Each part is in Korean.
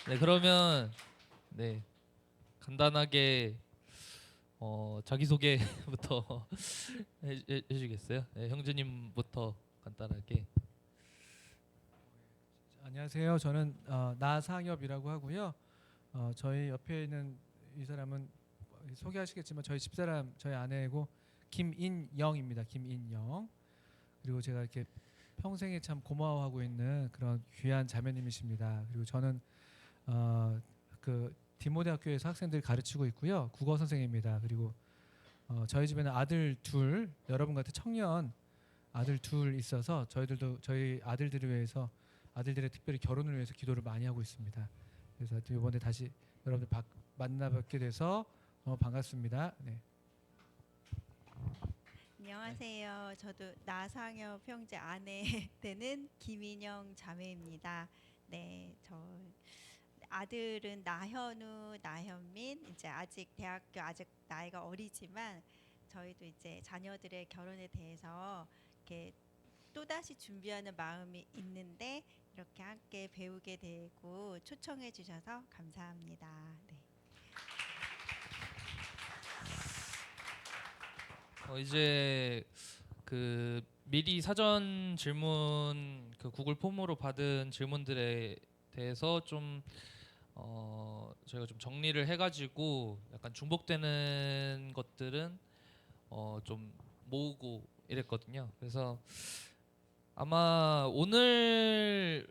네, 그러면 네, 간단하게 자기소개부터 해주시겠어요? 네, 형제님부터 간단하게. 안녕하세요. 저는 나상엽이라고 하고요. 저희 옆에 있는 이 사람은 소개하시겠지만 저희 집사람, 저희 아내고 김인영입니다. 김인영. 그리고 제가 이렇게 평생에 참 고마워하고 있는 그런 귀한 자매님이십니다. 그리고 저는 그 디모데학교에서 학생들 가르치고 있고요. 국어 선생입니다. 그리고 저희 집에는 아들 둘, 여러분 같은 청년 아들 둘 있어서 저희들도 저희 아들들을 위해서 아들들의 특별히 결혼을 위해서 기도를 많이 하고 있습니다. 그래서 이번에 다시 여러분들 만나 뵙게 돼서 반갑습니다. 네. 네. 안녕하세요. 저도 나상엽 형제 아내 되는 김인영 자매입니다. 네, 저 아들은 나현우, 나현민. 이제 아직 대학교 아직 나이가 어리지만 저희도 이제 자녀들의 결혼에 대해서 이렇게 또다시 준비하는 마음이 있는데 이렇게 함께 배우게 되고 초청해 주셔서 감사합니다. 네. 이제 그 미리 사전 질문 그 구글 폼으로 받은 질문들에 대해서 좀 저희가 좀 정리를 해가지고 약간 중복되는 것들은 좀 모으고 이랬거든요. 그래서 아마 오늘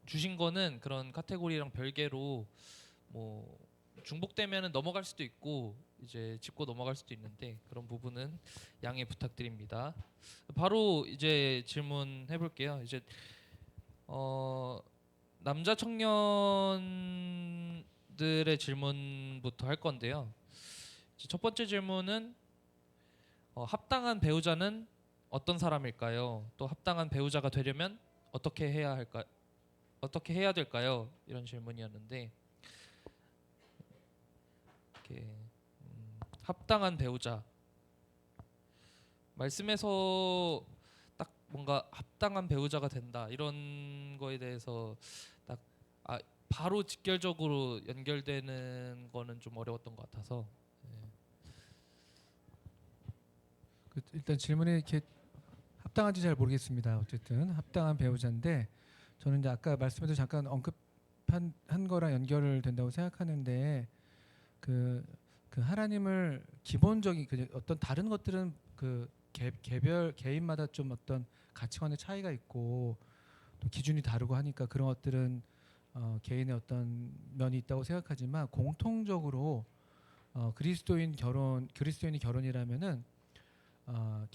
주신 거는 그런 카테고리랑 별개로 뭐 중복되면은 넘어갈 수도 있고 이제 짚고 넘어갈 수도 있는데 그런 부분은 양해 부탁드립니다. 바로 이제 질문해 볼게요. 이제 어 남자 청년들의 질문부터 할 건데요. 이제 첫 번째 질문은 합당한 배우자는 어떤 사람일까요? 또 합당한 배우자가 되려면 어떻게 해야 할까? 어떻게 해야 될까요? 이런 질문이었는데 이렇게 합당한 배우자 말씀에서 딱 뭔가 합당한 배우자가 된다 이런 거에 대해서 딱 바로 직결적으로 연결되는 거는 좀 어려웠던 것 같아서 네. 일단 질문이 이렇게 합당한지 잘 모르겠습니다. 어쨌든 합당한 배우자인데 저는 이제 아까 말씀에도 잠깐 언급한 한 거랑 연결된다고 생각하는데 그, 그 하나님을 기본적인 어떤 다른 것들은 그 개별 개인마다 좀 어떤 가치관의 차이가 있고 또 기준이 다르고 하니까 그런 것들은 개인의 어떤 면이 있다고 생각하지만 공통적으로 그리스도인이 결혼이라면은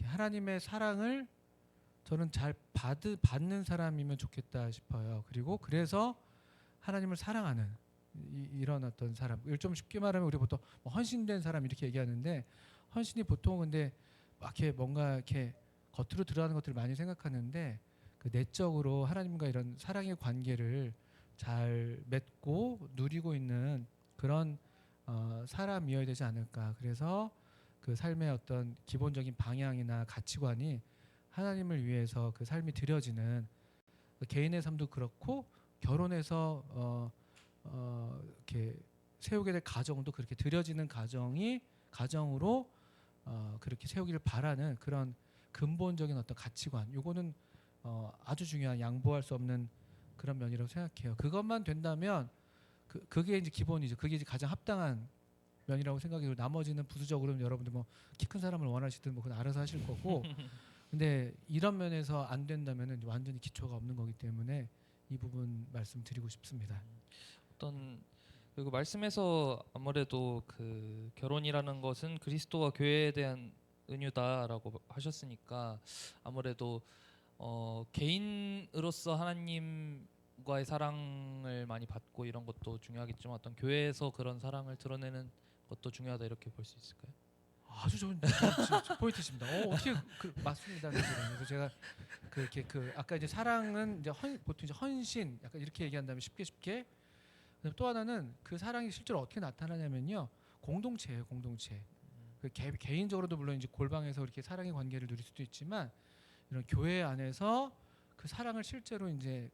하나님의 사랑을 저는 잘 받는 사람이면 좋겠다 싶어요. 그리고 그래서 하나님을 사랑하는 이런 어떤 사람. 이걸 좀 쉽게 말하면 우리 보통 뭐 헌신된 사람 이렇게 얘기하는데 헌신이 보통 근데 막 이렇게 뭔가 이렇게 겉으로 드러나는 것들을 많이 생각하는데 그 내적으로 하나님과 이런 사랑의 관계를 잘 맺고 누리고 있는 그런 사람이어야 되지 않을까. 그래서 그 삶의 어떤 기본적인 방향이나 가치관이 하나님을 위해서 그 삶이 드려지는 개인의 삶도 그렇고 결혼해서 이렇게 세우게 될 가정도 그렇게 드려지는 가정으로 그렇게 세우기를 바라는 그런 근본적인 어떤 가치관. 요거는 아주 중요한 양보할 수 없는 그런 면이라고 생각해요. 그것만 된다면 그게 이제 기본이죠. 그게 이제 가장 합당한 면이라고 생각해요. 나머지는 부수적으로는 여러분들 뭐 키 큰 사람을 원하시든 뭐 그건 알아서 하실 거고. 근데 이런 면에서 안 된다면은 완전히 기초가 없는 거기 때문에 이 부분 말씀드리고 싶습니다. 어떤 그리고 말씀에서 아무래도 그 결혼이라는 것은 그리스도와 교회에 대한 은유다라고 하셨으니까 아무래도 개인으로서 하나님과의 사랑을 많이 받고 이런 것도 중요하겠지만 어떤 교회에서 그런 사랑을 드러내는 것도 중요하다 이렇게 볼 수 있을까요? 아주 좋은 포인트십니다. 어떻게 맞습니다. 그래서 제가 이렇게 아까 이제 사랑은 이제 보통 이제 헌신 약간 이렇게 얘기한다면 쉽게 또 하나는 그 사랑이 실제로 어떻게 나타나냐면요 공동체예요. 공동체. 개인적으로도 물론 이제 골방에서 이렇게 사랑의 관계를 누릴 수도 있지만 이런 교회 안에서 그 사랑을 실제로 이제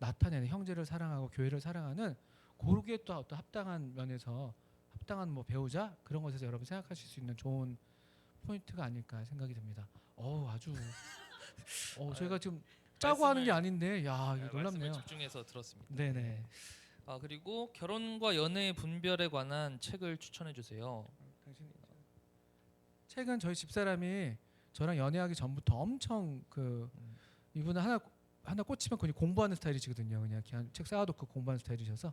나타내는 형제를 사랑하고 교회를 사랑하는 고르게 또 어떤 합당한 면에서 합당한 뭐 배우자 그런 것에서 여러분 생각하실 수 있는 좋은 포인트가 아닐까 생각이 듭니다. 아주 저희가 지금 짜고 하는 게 아닌데 야 이거 말씀을 놀랍네요. 집중해서 들었습니다. 네네. 그리고 결혼과 연애의 분별에 관한 책을 추천해 주세요. 책은 저희 집사람이 저랑 연애하기 전부터 엄청 이분은 하나 꽂히면 그냥 공부하는 스타일이시거든요. 그냥 책 쌓아놓고 공부하는 스타일이셔서.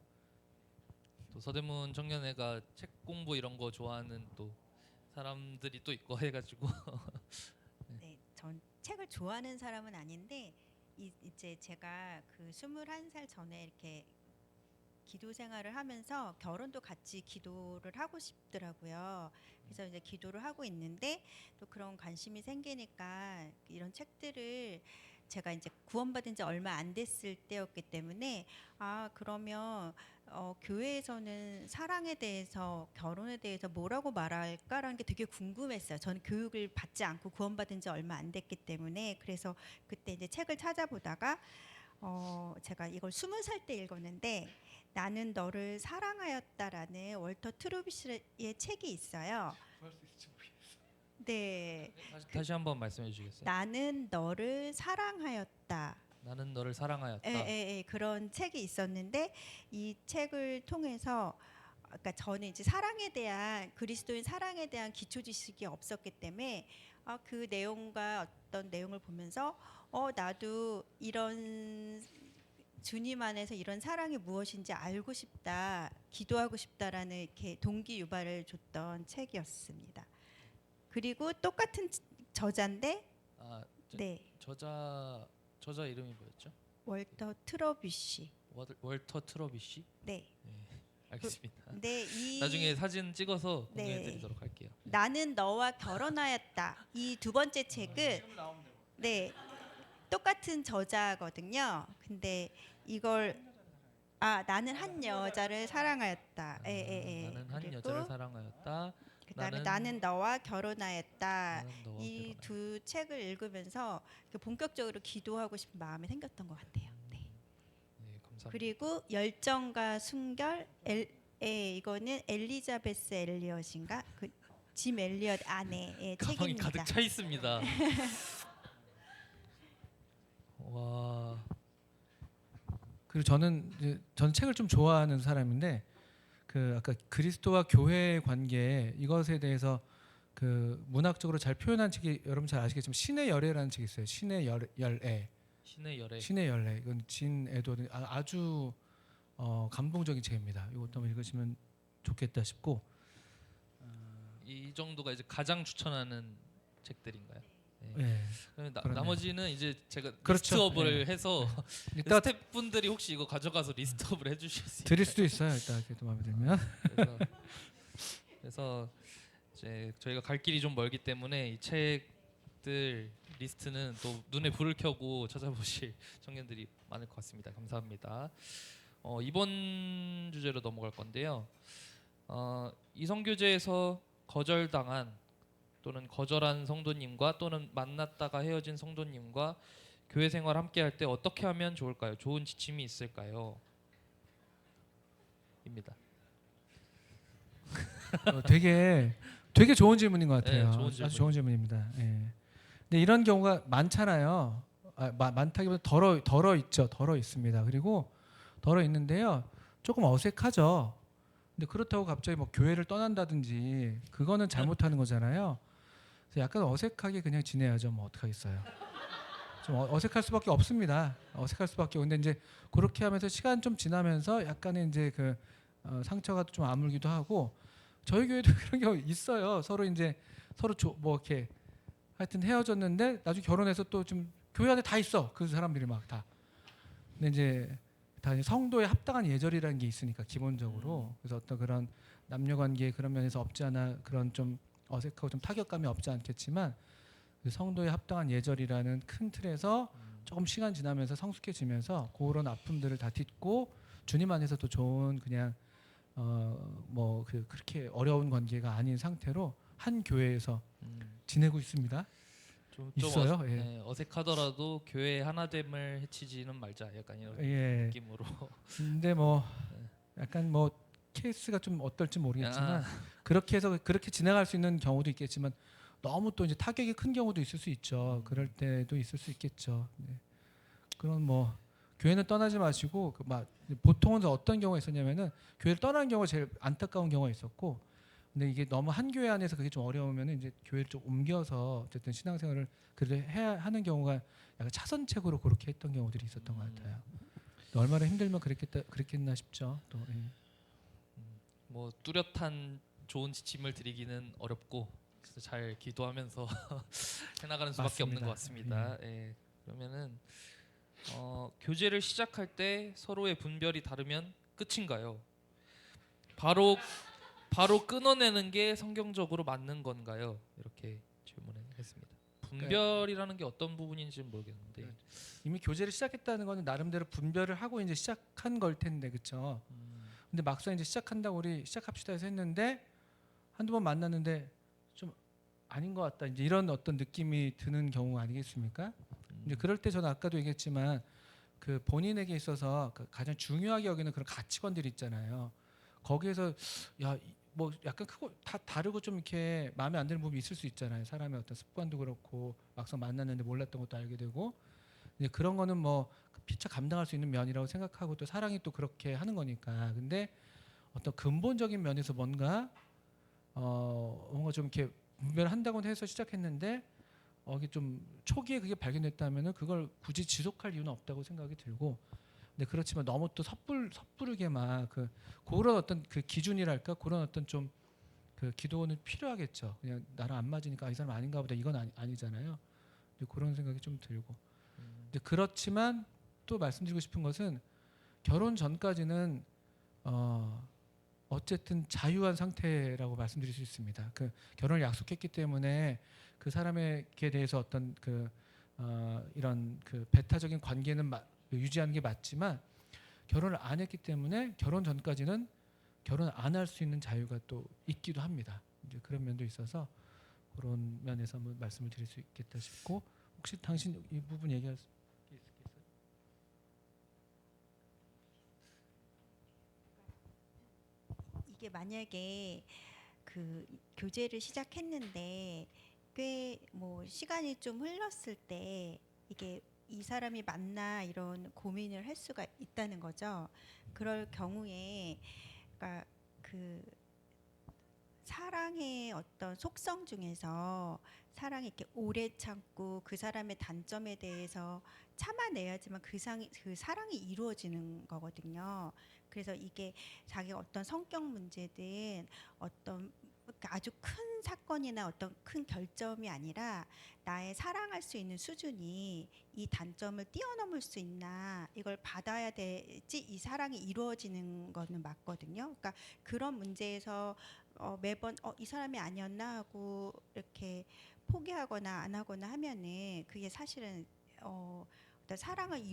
또 서대문 청년회가 책 공부 이런 거 좋아하는 또 사람들이 또 있고 해가지고 네, 전 책을 좋아하는 사람은 아닌데 이제 제가 그 21살 전에 이렇게 기도 생활을 하면서 결혼도 같이 기도를 하고 싶더라고요. 그래서 이제 기도를 하고 있는데 또 그런 관심이 생기니까 이런 책들을 제가 이제 구원받은 지 얼마 안 됐을 때였기 때문에 그러면 교회에서는 사랑에 대해서 결혼에 대해서 뭐라고 말할까라는 게 되게 궁금했어요. 저는 교육을 받지 않고 구원받은 지 얼마 안 됐기 때문에 그래서 그때 이제 책을 찾아보다가 제가 이걸 20살 때 읽었는데 나는 너를 사랑하였다라는 월터 트루비시의 책이 있어요. 네, 다시 한번 말씀해 주시겠어요? 나는 너를 사랑하였다. 나는 너를 사랑하였다. 그런 책이 있었는데 이 책을 통해서 그러니까 저는 이제 사랑에 대한 그리스도인 사랑에 대한 기초 지식이 없었기 때문에 그 내용과 어떤 내용을 보면서 나도 이런 주님 안에서 이런 사랑이 무엇인지 알고 싶다, 기도하고 싶다라는 이렇게 동기 유발을 줬던 책이었습니다. 그리고 똑같은 저자인데, 네, 저자 이름이 뭐였죠? 월터 트러비시. 월터 트러비시? 네. 알겠습니다. 네, 나중에 사진 찍어서 네. 공유해드리도록 할게요. 나는 너와 결혼하였다. 이 두 번째 책은 네 똑같은 저자거든요. 근데 이걸 나는 한 여자를 사랑하였다. 나는 한 그리고 여자를 사랑하였다. 그다음에 나는 너와 결혼하였다. 나는 너와 이 결혼하였다. 두 책을 읽으면서 본격적으로 기도하고 싶은 마음이 생겼던 것 같아요. 네. 네, 감사합니다. 그리고 열정과 순결 이거는 엘리자베스 엘리엇인가 짐 엘리엇 아내의 가방이 책입니다. 가득 차 있습니다. 와, 그리고 저는 책을 좀 좋아하는 사람인데 아까 그리스도와 교회의 관계 이것에 대해서 문학적으로 잘 표현한 책이 여러분 잘 아시겠지만 신의 열애라는 책이 있어요. 신의 열애. 신의 열애. 이건 진 에드워드 아주 감동적인 책입니다. 이것도 한번 읽으시면 좋겠다 싶고 이 정도가 이제 가장 추천하는 책들인가요? 네. 그러면 그러네요. 나머지는 이제 제가 그렇죠. 리스트업을 해서 이따 스태프분들이 혹시 이거 가져가서 리스트업을 해주실 수 드릴 수도 있어요. 이따 또 마음에 들면. 그래서 이제 저희가 갈 길이 좀 멀기 때문에 이 책들 리스트는 또 눈에 불을 켜고 찾아보실 청년들이 많을 것 같습니다. 감사합니다. 이번 주제로 넘어갈 건데요. 이성교제에서 거절당한 또는 거절한 성도님과 또는 만났다가 헤어진 성도님과 교회 생활 함께 할 때 어떻게 하면 좋을까요? 좋은 지침이 있을까요? 입니다. 되게 좋은 질문인 것 같아요. 네, 좋은 질문. 아주 좋은 질문입니다. 예. 근데 이런 경우가 많잖아요. 많다기보다 덜어 있죠. 덜어 있습니다. 그리고 덜어 있는데요. 조금 어색하죠. 근데 그렇다고 갑자기 뭐 교회를 떠난다든지 그거는 잘못하는 거잖아요. 그래서 약간 어색하게 그냥 지내야죠. 뭐 어떡하겠어요. 좀 어색할 수밖에 없습니다. 어색할 수밖에. 근데 이제 그렇게 하면서 시간 좀 지나면서 약간의 이제 상처가 좀 아물기도 하고 저희 교회도 그런 경우 있어요. 서로 뭐 이렇게 하여튼 헤어졌는데 나중에 결혼해서 또 좀 교회 안에 다 있어. 그 사람들이 막 다. 근데 이제 다 성도에 합당한 예절이라는 게 있으니까 기본적으로. 그래서 어떤 그런 남녀 관계 그런 면에서 없지 않아 그런 좀 어색하고 좀 타격감이 없지 않겠지만 그 성도에 합당한 예절이라는 큰 틀에서 조금 시간 지나면서 성숙해지면서 그런 아픔들을 다 딛고 주님 안에서 또 좋은 그냥 그렇게 어려운 관계가 아닌 상태로 한 교회에서 지내고 있습니다. 좀 있어요. 예. 네, 어색하더라도 교회 하나됨을 해치지는 말자. 약간 이런 예. 느낌으로. 근데 뭐 약간 뭐 케이스가 좀 어떨지 모르겠지만 그렇게 해서 그렇게 지나갈 수 있는 경우도 있겠지만 너무 또 이제 타격이 큰 경우도 있을 수 있죠. 그럴 때도 있을 수 있겠죠. 네. 그럼 뭐 교회는 떠나지 마시고 막 보통은 어떤 경우가 있었냐면은 교회를 떠나는 경우가 제일 안타까운 경우가 있었고, 근데 이게 너무 한 교회 안에서 그게 좀 어려우면은 이제 교회를 좀 옮겨서 어쨌든 신앙생활을 그래도 해야 하는 경우가 약간 차선책으로 그렇게 했던 경우들이 있었던 것 같아요. 또 얼마나 힘들면 그랬겠나 싶죠. 또 예. 뭐 뚜렷한 좋은 지침을 드리기는 어렵고 그래서 잘 기도하면서 해나가는 수밖에 없는 것 같습니다. 예. 그러면은 교제를 시작할 때 서로의 분별이 다르면 끝인가요? 바로 끊어내는 게 성경적으로 맞는 건가요? 이렇게 질문했습니다. 분별이라는 게 어떤 부분인지는 모르겠는데 네. 이미 교제를 시작했다는 거는 나름대로 분별을 하고 이제 시작한 걸 텐데, 그렇죠? 근데 막상 이제 시작한다고 우리 시작합시다 해서 했는데 한두 번 만났는데 좀 아닌 것 같다, 이제 이런 어떤 느낌이 드는 경우 아니겠습니까? 이제 그럴 때 저는 아까도 얘기했지만 그 본인에게 있어서 그 가장 중요하게 여기는 그런 가치관들이 있잖아요. 거기에서 뭐 약간 크고 다 다르고 좀 이렇게 마음에 안 드는 부분이 있을 수 있잖아요. 사람의 어떤 습관도 그렇고 막상 만났는데 몰랐던 것도 알게 되고, 이제 그런 거는 뭐 피차 감당할 수 있는 면이라고 생각하고 또 사랑이 또 그렇게 하는 거니까. 근데 어떤 근본적인 면에서 뭔가 좀 이렇게 분별을 한다고 해서 시작했는데 이게 좀 초기에 그게 발견됐다면은 그걸 굳이 지속할 이유는 없다고 생각이 들고, 근데 그렇지만 너무 또 섣부르게 막 그런 어떤 그 기준이랄까, 그런 어떤 좀 그 기도는 필요하겠죠. 그냥 나랑 안 맞으니까 이 사람 아닌가 보다, 이건 아니잖아요. 근데 그런 생각이 좀 들고, 근데 그렇지만 또 말씀드리고 싶은 것은 결혼 전까지는 어쨌든 자유한 상태라고 말씀드릴 수 있습니다. 그 결혼을 약속했기 때문에 그 사람에게 대해서 어떤 이런 그 배타적인 관계는 유지하는 게 맞지만, 결혼을 안 했기 때문에 결혼 전까지는 결혼 안 할 수 있는 자유가 또 있기도 합니다. 이제 그런 면도 있어서 그런 면에서 한번 말씀을 드릴 수 있겠다 싶고, 혹시 당신 이 부분 얘기할 수 있겠어요? 이게 만약에 그 교제를 시작했는데 꽤 뭐 시간이 좀 흘렀을 때 이게 이 사람이 맞나 이런 고민을 할 수가 있다는 거죠. 그럴 경우에 그러니까 그 사랑의 어떤 속성 중에서 사랑이 이렇게 오래 참고 그 사람의 단점에 대해서 참아내야지만 그 사랑이 이루어지는 거거든요. 그래서 이게 자기 어떤 성격 문제든 어떤 아주 큰 사건이나 어떤 큰 결점이 아니라 나의 사랑할 수 있는 수준이 이 단점을 뛰어넘을 수 있나, 이걸 받아야 되지 이 사랑이 이루어지는 거는 맞거든요. 그러니까 그런 문제에서 매번 이 사람이 아니었나 하고 이렇게 포기하거나 안 하거나 하면은 그게 사실은 어떤 사랑을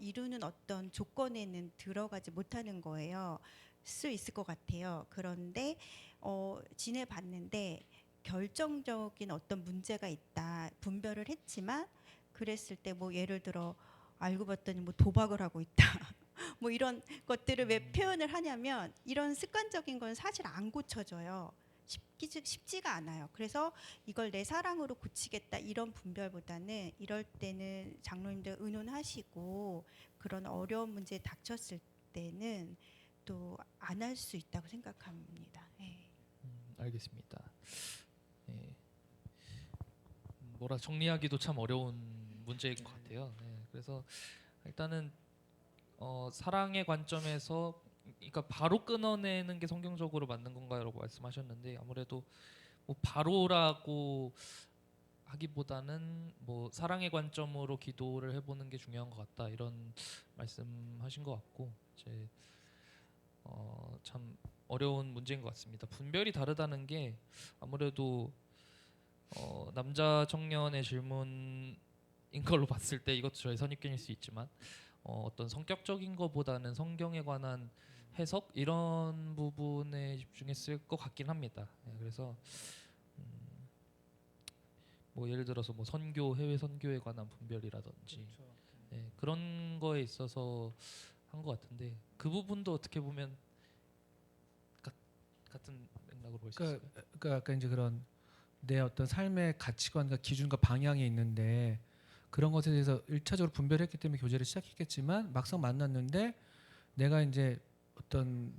이루는 어떤 조건에는 들어가지 못하는 거예요. 수 있을 것 같아요. 그런데 지내봤는데 결정적인 어떤 문제가 있다 분별을 했지만, 그랬을 때 뭐 예를 들어 알고 봤더니 뭐 도박을 하고 있다 뭐 이런 것들을 왜 표현을 하냐면, 이런 습관적인 건 사실 안 고쳐져요. 쉽지가 않아요. 그래서 이걸 내 사랑으로 고치겠다 이런 분별보다는 이럴 때는 장로님들 의논하시고 그런 어려운 문제에 닥쳤을 때는 또 안 할 수 있다고 생각합니다. 네. 알겠습니다. 예. 뭐라 정리하기도 참 어려운 문제인 것 같아요. 예. 그래서 일단은 사랑의 관점에서, 그러니까 바로 끊어내는 게 성경적으로 맞는 건가요라고 말씀하셨는데, 아무래도 뭐 바로라고 하기보다는 뭐 사랑의 관점으로 기도를 해보는 게 중요한 것 같다, 이런 말씀하신 것 같고, 이제 참 어려운 문제인 것 같습니다. 분별이 다르다는 게 아무래도 남자 청년의 질문인 걸로 봤을 때 이것도 저의 선입견일 수 있지만 어떤 성격적인 것보다는 성경에 관한 해석 이런 부분에 집중했을 것 같긴 합니다. 네, 그래서 뭐 예를 들어서 뭐 선교 해외 선교에 관한 분별이라든지 네, 그런 거에 있어서 한 것 같은데 그 부분도 어떻게 보면 같은 맥락으로 볼 수 있을까요? 그러니까 아까 이제 그런 내 어떤 삶의 가치관과 기준과 방향이 있는데 그런 것에 대해서 일차적으로 분별했기 때문에 교제를 시작했겠지만 막상 만났는데 내가 이제 어떤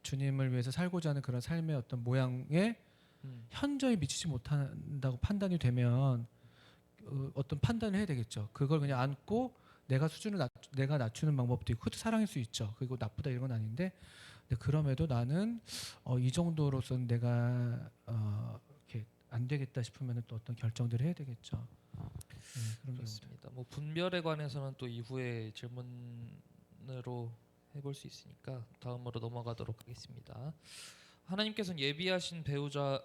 주님을 위해서 살고자 하는 그런 삶의 어떤 모양에 현저히 미치지 못한다고 판단이 되면 어떤 판단을 해야 되겠죠. 그걸 그냥 안고 내가 낮추는 방법도 있고 그것도 사랑일 수 있죠. 그리고 나쁘다 이런 건 아닌데 근데 그럼에도 나는 이 정도로서는 내가 이렇게 안 되겠다 싶으면 또 어떤 결정들을 해야 되겠죠. 그런 경우도. 그렇습니다. 뭐 분별에 관해서는 또 이후에 질문으로 해볼 수 있으니까 다음으로 넘어가도록 하겠습니다. 하나님께서 예비하신 배우자가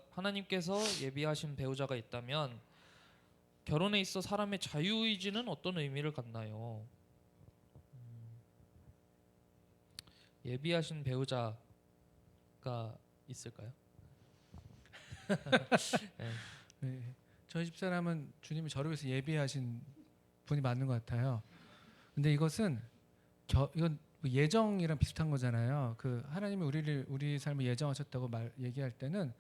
있다면 결혼에 있어 사람의 자유의지는 어떤 의미를 갖나요? 예비하신 배우자가 있을까요? 네. 네. 저희 집사람은 주님이 저를 위해서 예비하신 분이 맞는 것 같아요. 근데 이건 예정이랑 비슷한 거잖아요. 그 하나님이 우리 삶을 예정하셨다고 얘기할 때는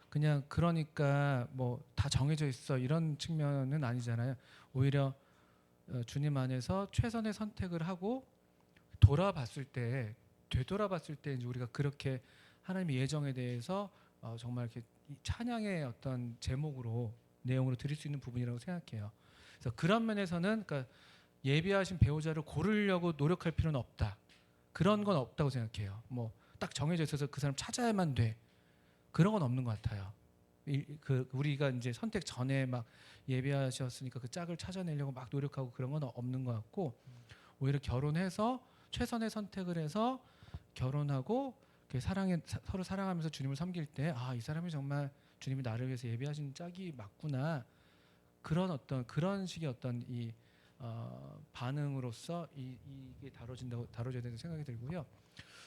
그냥 그러니까 뭐 다 정해져 있어 이런 측면은 아니잖아요. 오히려 주님 안에서 최선의 선택을 하고 되돌아봤을 때 이제 우리가 그렇게 하나님의 예정에 대해서 정말 이렇게 찬양의 어떤 제목으로 내용으로 드릴 수 있는 부분이라고 생각해요. 그래서 그런 면에서는 그러니까 예비하신 배우자를 고르려고 노력할 필요는 없다. 그런 건 없다고 생각해요. 뭐 딱 정해져 있어서 그 사람 찾아야만 돼. 그런 건 없는 것 같아요. 우리가 이제 선택 전에 막 예비하셨으니까 그 짝을 찾아내려고 막 노력하고 그런 건 없는 것 같고 오히려 결혼해서 최선의 선택을 해서 결혼하고 서로 사랑하면서 주님을 섬길 때 이 사람이 정말 주님이 나를 위해서 예비하신 짝이 맞구나 그런 식의 어떤 이 반응으로서 이게 다뤄져야 된다고 생각이 들고요.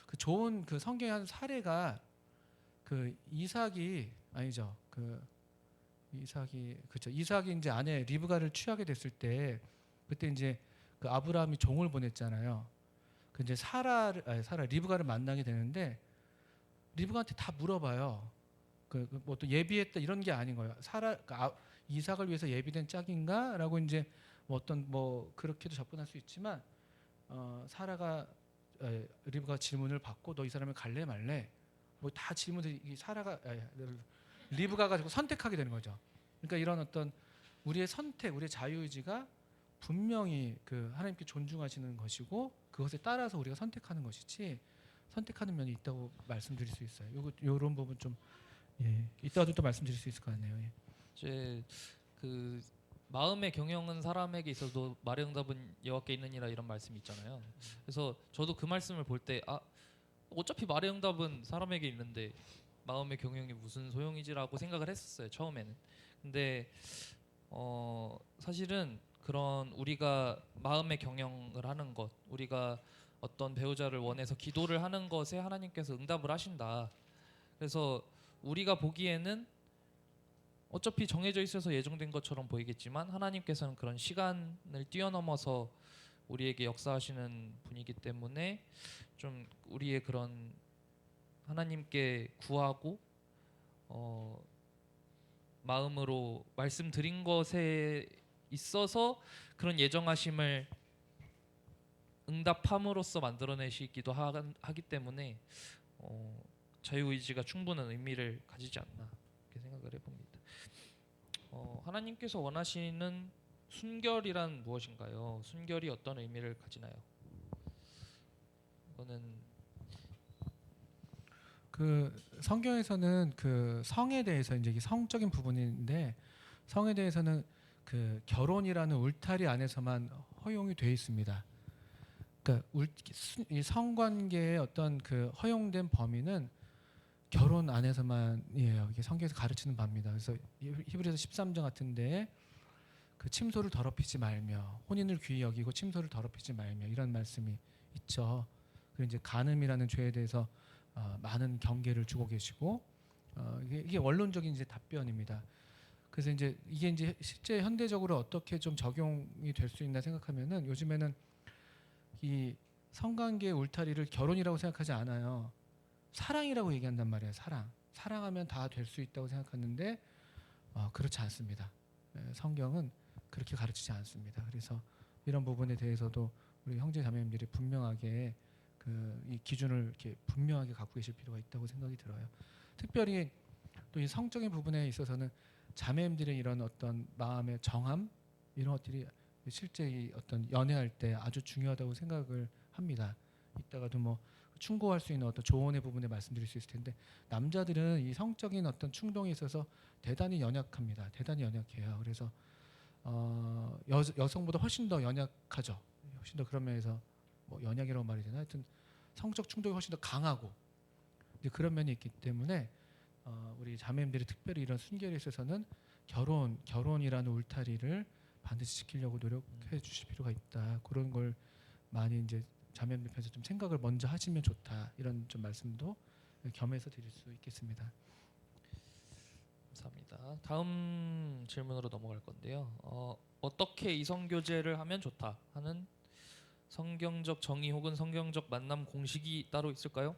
그 좋은 그 성경의 한 사례가 그 이삭이 아니죠. 이삭이 이제 아내 리브가를 취하게 됐을 때 그때 이제 그 아브라함이 종을 보냈잖아요. 그 이제 리브가를 만나게 되는데 리브가한테 다 물어봐요. 뭐 또 예비했다 이런 게 아닌 거예요. 이삭을 위해서 예비된 짝인가라고 이제 뭐 그렇게도 접근할 수 있지만 리브가 질문을 받고 너 이 사람을 갈래 말래 뭐 다 질문들이 리브가 가지고 선택하게 되는 거죠. 그러니까 이런 어떤 우리의 선택, 우리의 자유의지가 분명히 그 하나님께 존중하시는 것이고 그것에 따라서 우리가 선택하는 것이지 선택하는 면이 있다고 말씀드릴 수 있어요. 요런 부분 좀 이따가도 또 말씀드릴 수 있을 것 같네요. 이제 그 마음의 경영은 사람에게 있어도 말의 응답은 여호와께 있느니라 이런 말씀이 있잖아요. 그래서 저도 그 말씀을 볼 때 어차피 말의 응답은 사람에게 있는데 마음의 경영이 무슨 소용이지라고 생각을 했었어요 처음에는. 근데 사실은 그런 우리가 마음의 경영을 하는 것, 우리가 어떤 배우자를 원해서 기도를 하는 것에 하나님께서 응답을 하신다. 그래서 우리가 보기에는 어차피 정해져 있어서 예정된 것처럼 보이겠지만 하나님께서는 그런 시간을 뛰어넘어서 우리에게 역사하시는 분이기 때문에 좀 우리의 그런 하나님께 구하고 마음으로 말씀드린 것에 있어서 그런 예정하심을 응답함으로써 만들어내시기도 하기 때문에 자유의지가 충분한 의미를 가지지 않나 이렇게 생각을 해봅니다. 하나님께서 원하시는 순결이란 무엇인가요? 순결이 어떤 의미를 가지나요? 이거는 그 성경에서는 그 성에 대해서 이제 이게 성적인 부분인데 성에 대해서는 그 결혼이라는 울타리 안에서만 허용이 돼 있습니다. 그러니까 이 성관계의 어떤 그 허용된 범위는 결혼 안에서만이에요. 이게 성경에서 가르치는 바입니다. 그래서 히브리서 13장 같은데 그 침소를 더럽히지 말며 혼인을 귀히 여기고 침소를 더럽히지 말며 이런 말씀이 있죠. 그리고 이제 간음이라는 죄에 대해서 많은 경계를 주고 계시고 이게 원론적인 이제 답변입니다. 그래서 이제 이게 이제 실제 현대적으로 어떻게 좀 적용이 될 수 있나 생각하면은 요즘에는 이 성관계 울타리를 결혼이라고 생각하지 않아요. 사랑이라고 얘기한단 말이에요. 사랑하면 다 될 수 있다고 생각하는데 그렇지 않습니다. 성경은 그렇게 가르치지 않습니다. 그래서 이런 부분에 대해서도 우리 형제 자매님들이 분명하게 이 기준을 이렇게 분명하게 갖고 계실 필요가 있다고 생각이 들어요. 특별히 또 이 성적인 부분에 있어서는 자매님들의 이런 어떤 마음의 정함 이런 것들이 실제 이 어떤 연애할 때 아주 중요하다고 생각을 합니다. 이따가도 뭐 충고할 수 있는 어떤 조언의 부분에 말씀드릴 수 있을 텐데 남자들은 이 성적인 어떤 충동에 있어서 대단히 연약합니다. 대단히 연약해요. 그래서 여성보다 훨씬 더 연약하죠. 훨씬 더 그런 면에서 뭐 연약이라고 말이 되나 하여튼 성적 충동이 훨씬 더 강하고 이제 그런 면이 있기 때문에 우리 자매님들이 특별히 이런 순결에 있어서는 결혼이라는 울타리를 반드시 지키려고 노력해 주실 필요가 있다. 그런 걸 많이 이제 자매님들 편에서 좀 생각을 먼저 하시면 좋다. 이런 좀 말씀도 겸해서 드릴 수 있겠습니다. 감사합니다. 다음 질문으로 넘어갈 건데요. 어떻게 이성 교제를 하면 좋다 하는 성경적 정의 혹은 성경적 만남 공식이 따로 있을까요?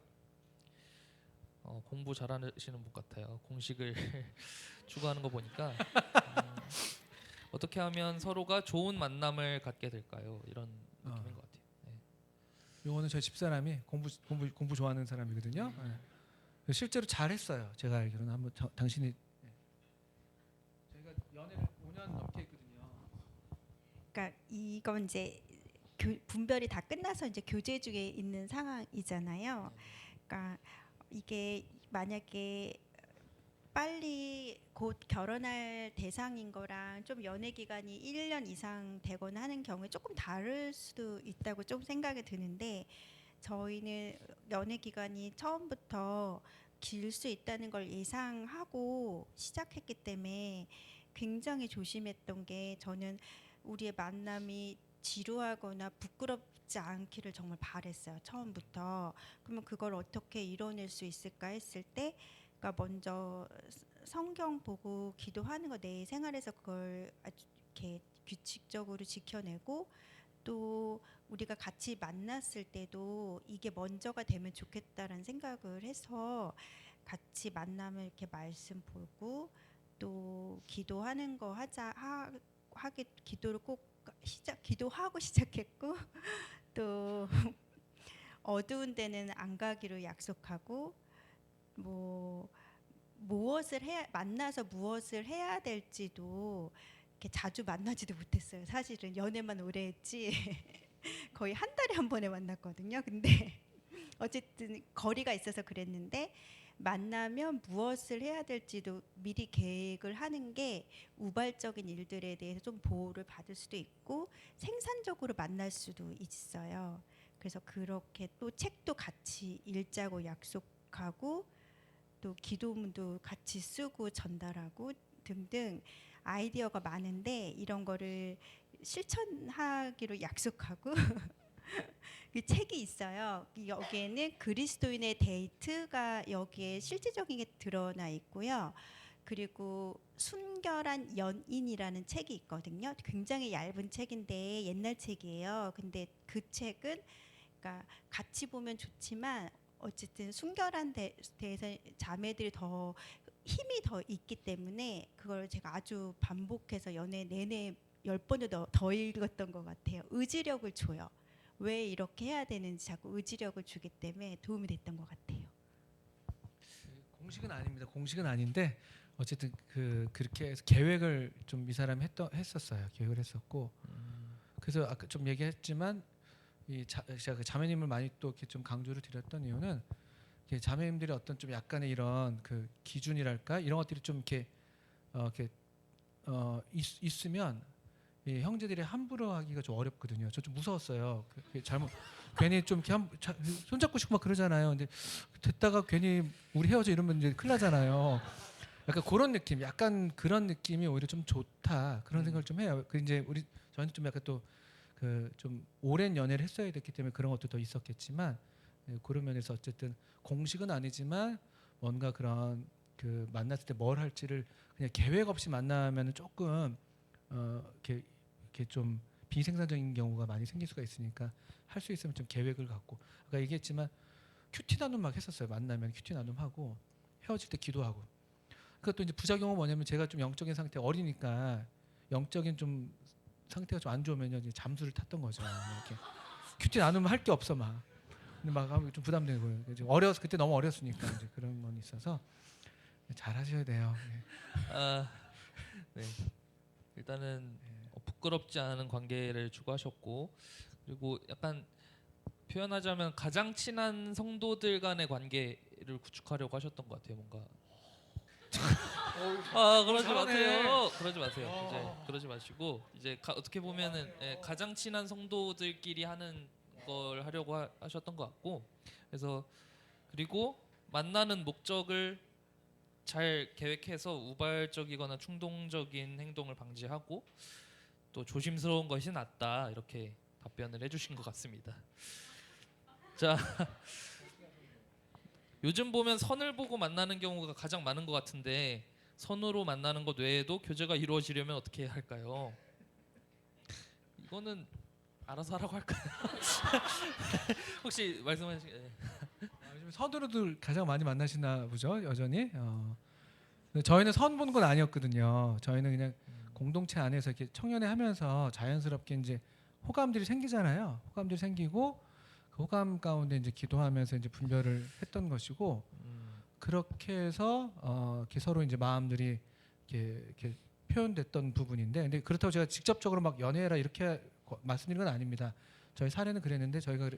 공부 잘하시는 분 같아요. 공식을 추구하는 거 보니까 어떻게 하면 서로가 좋은 만남을 갖게 될까요? 이런 느낌인 것 같아요. 네. 요거는 저희 집사람이 공부 좋아하는 사람이거든요. 네. 실제로 잘했어요. 제가 알기로는 한번 당신이 저희가 연애를 5년 넘게 했거든요. 그러니까 이건 이제 분별이 다 끝나서 이제 교제 중에 있는 상황이잖아요. 그러니까 이게 만약에 빨리 곧 결혼할 대상인 거랑 좀 연애 기간이 1년 이상 되거나 하는 경우에 조금 다를 수도 있다고 좀 생각이 드는데 저희는 연애 기간이 처음부터 길 수 있다는 걸 예상하고 시작했기 때문에 굉장히 조심했던 게 저는 우리의 만남이 지루하거나 부끄럽지 않기를 정말 바랬어요. 처음부터. 그러면 그걸 어떻게 이뤄낼 수 있을까 했을 때 그러니까 먼저 성경 보고 기도하는 거 내 생활에서 그걸 아주 이렇게 규칙적으로 지켜내고 또 우리가 같이 만났을 때도 이게 먼저가 되면 좋겠다라는 생각을 해서 같이 만나면 이렇게 말씀 보고 또 기도하는 거 하게 기도를 꼭 기도하고 시작했고 또 어두운 데는 안 가기로 약속하고 뭐 만나서 무엇을 해야 될지도 이렇게 자주 만나지도 못했어요. 사실은 연애만 오래 했지 거의 한 달에 한 번에 만났거든요. 근데 어쨌든 거리가 있어서 그랬는데 만나면 무엇을 해야 될지도 미리 계획을 하는 게 우발적인 일들에 대해서 좀 보호를 받을 수도 있고 생산적으로 만날 수도 있어요. 그래서 그렇게 또 책도 같이 읽자고 약속하고 또 기도문도 같이 쓰고 전달하고 등등 아이디어가 많은데 이런 거를 실천하기로 약속하고 그 책이 있어요. 여기에는 그리스도인의 데이트가 여기에 실질적인 게 드러나 있고요. 그리고 순결한 연인이라는 책이 있거든요. 굉장히 얇은 책인데 옛날 책이에요. 근데 그 책은 그러니까 같이 보면 좋지만 어쨌든 순결한 데에서 자매들이 더 힘이 더 있기 때문에 그걸 제가 아주 반복해서 연애 내내 10번도 더 읽었던 것 같아요. 의지력을 줘요. 왜 이렇게 해야 되는지 자꾸 의지력을 주기 때문에 도움이 됐던 것 같아요. 공식은 아닙니다. 공식은 아닌데 어쨌든 그렇게 해서 계획을 좀 이 사람이 했었어요. 계획을 했었고 그래서 아까 좀 얘기했지만 제가 그 자매님을 많이 또 이렇게 좀 강조를 드렸던 이유는 자매님들이 어떤 좀 약간의 이런 그 기준이랄까 이런 것들이 좀 이렇게 있으면 이 형제들이 함부로 하기가 좀 어렵거든요. 저 좀 무서웠어요. 잘못 괜히 좀 이렇게 손잡고 싶고 막 그러잖아요. 근데 됐다가 괜히 우리 헤어져 이러면 이제 큰일 나잖아요. 약간 그런 느낌, 약간 그런 느낌이 오히려 좀 좋다 그런 생각을 좀 해요. 그 이제 저한테 좀 약간 또 좀 오랜 연애를 했어야 됐기 때문에 그런 것도 더 있었겠지만 그런 면에서 어쨌든 공식은 아니지만 뭔가 그런 그 만났을 때 뭘 할지를 그냥 계획 없이 만나면은 조금 이렇게 좀 비생산적인 경우가 많이 생길 수가 있으니까 할 수 있으면 좀 계획을 갖고 아까 얘기했지만 큐티 나눔 막 했었어요. 만나면 큐티 나눔하고 헤어질 때 기도하고. 그것도 이제 부작용은 뭐냐면 제가 좀 영적인 상태 어리니까 영적인 좀 상태가 좀 안 좋으면요 이제 잠수를 탔던 거죠. 이렇게 큐티 나누면 할 게 없어 막. 근데 막 하면 좀 부담되고요. 이제 어려서 그때 너무 어렸으니까 이제 그런 건 있어서 잘 하셔야 돼요. 네. 아, 네. 일단은 부끄럽지 않은 관계를 추구하셨고 그리고 약간 표현하자면 가장 친한 성도들 간의 관계를 구축하려고 하셨던 것 같아요. 뭔가 그러지 잘하네. 마세요. 그러지 마세요. 이제 그러지 마시고 이제 어떻게 보면은 가장 친한 성도들끼리 하는 걸 하려고 하셨던 것 같고 그래서 그리고 만나는 목적을 잘 계획해서 우발적이거나 충동적인 행동을 방지하고 또 조심스러운 것이 낫다 이렇게 답변을 해주신 것 같습니다. 자, 요즘 보면 선을 보고 만나는 경우가 가장 많은 것 같은데 선으로 만나는 것 외에도 교제가 이루어지려면 어떻게 해야 할까요? 이거는 알아서 하라고 할까요? 혹시 말씀하시? 요즘 선으로도 가장 많이 만나시나 보죠 여전히. 근데 저희는 선 보는 건 아니었거든요. 저희는 그냥 공동체 안에서 이렇게 청년회 하면서 자연스럽게 이제 호감들이 생기잖아요. 호감들이 생기고 그 호감 가운데 이제 기도하면서 이제 분별을 했던 것이고 그렇게 해서 이렇게 서로 이제 마음들이 이렇게 표현됐던 부분인데 근데 그렇다고 제가 직접적으로 막 연애해라 이렇게 말씀드린 건 아닙니다. 저희 사례는 그랬는데 저희가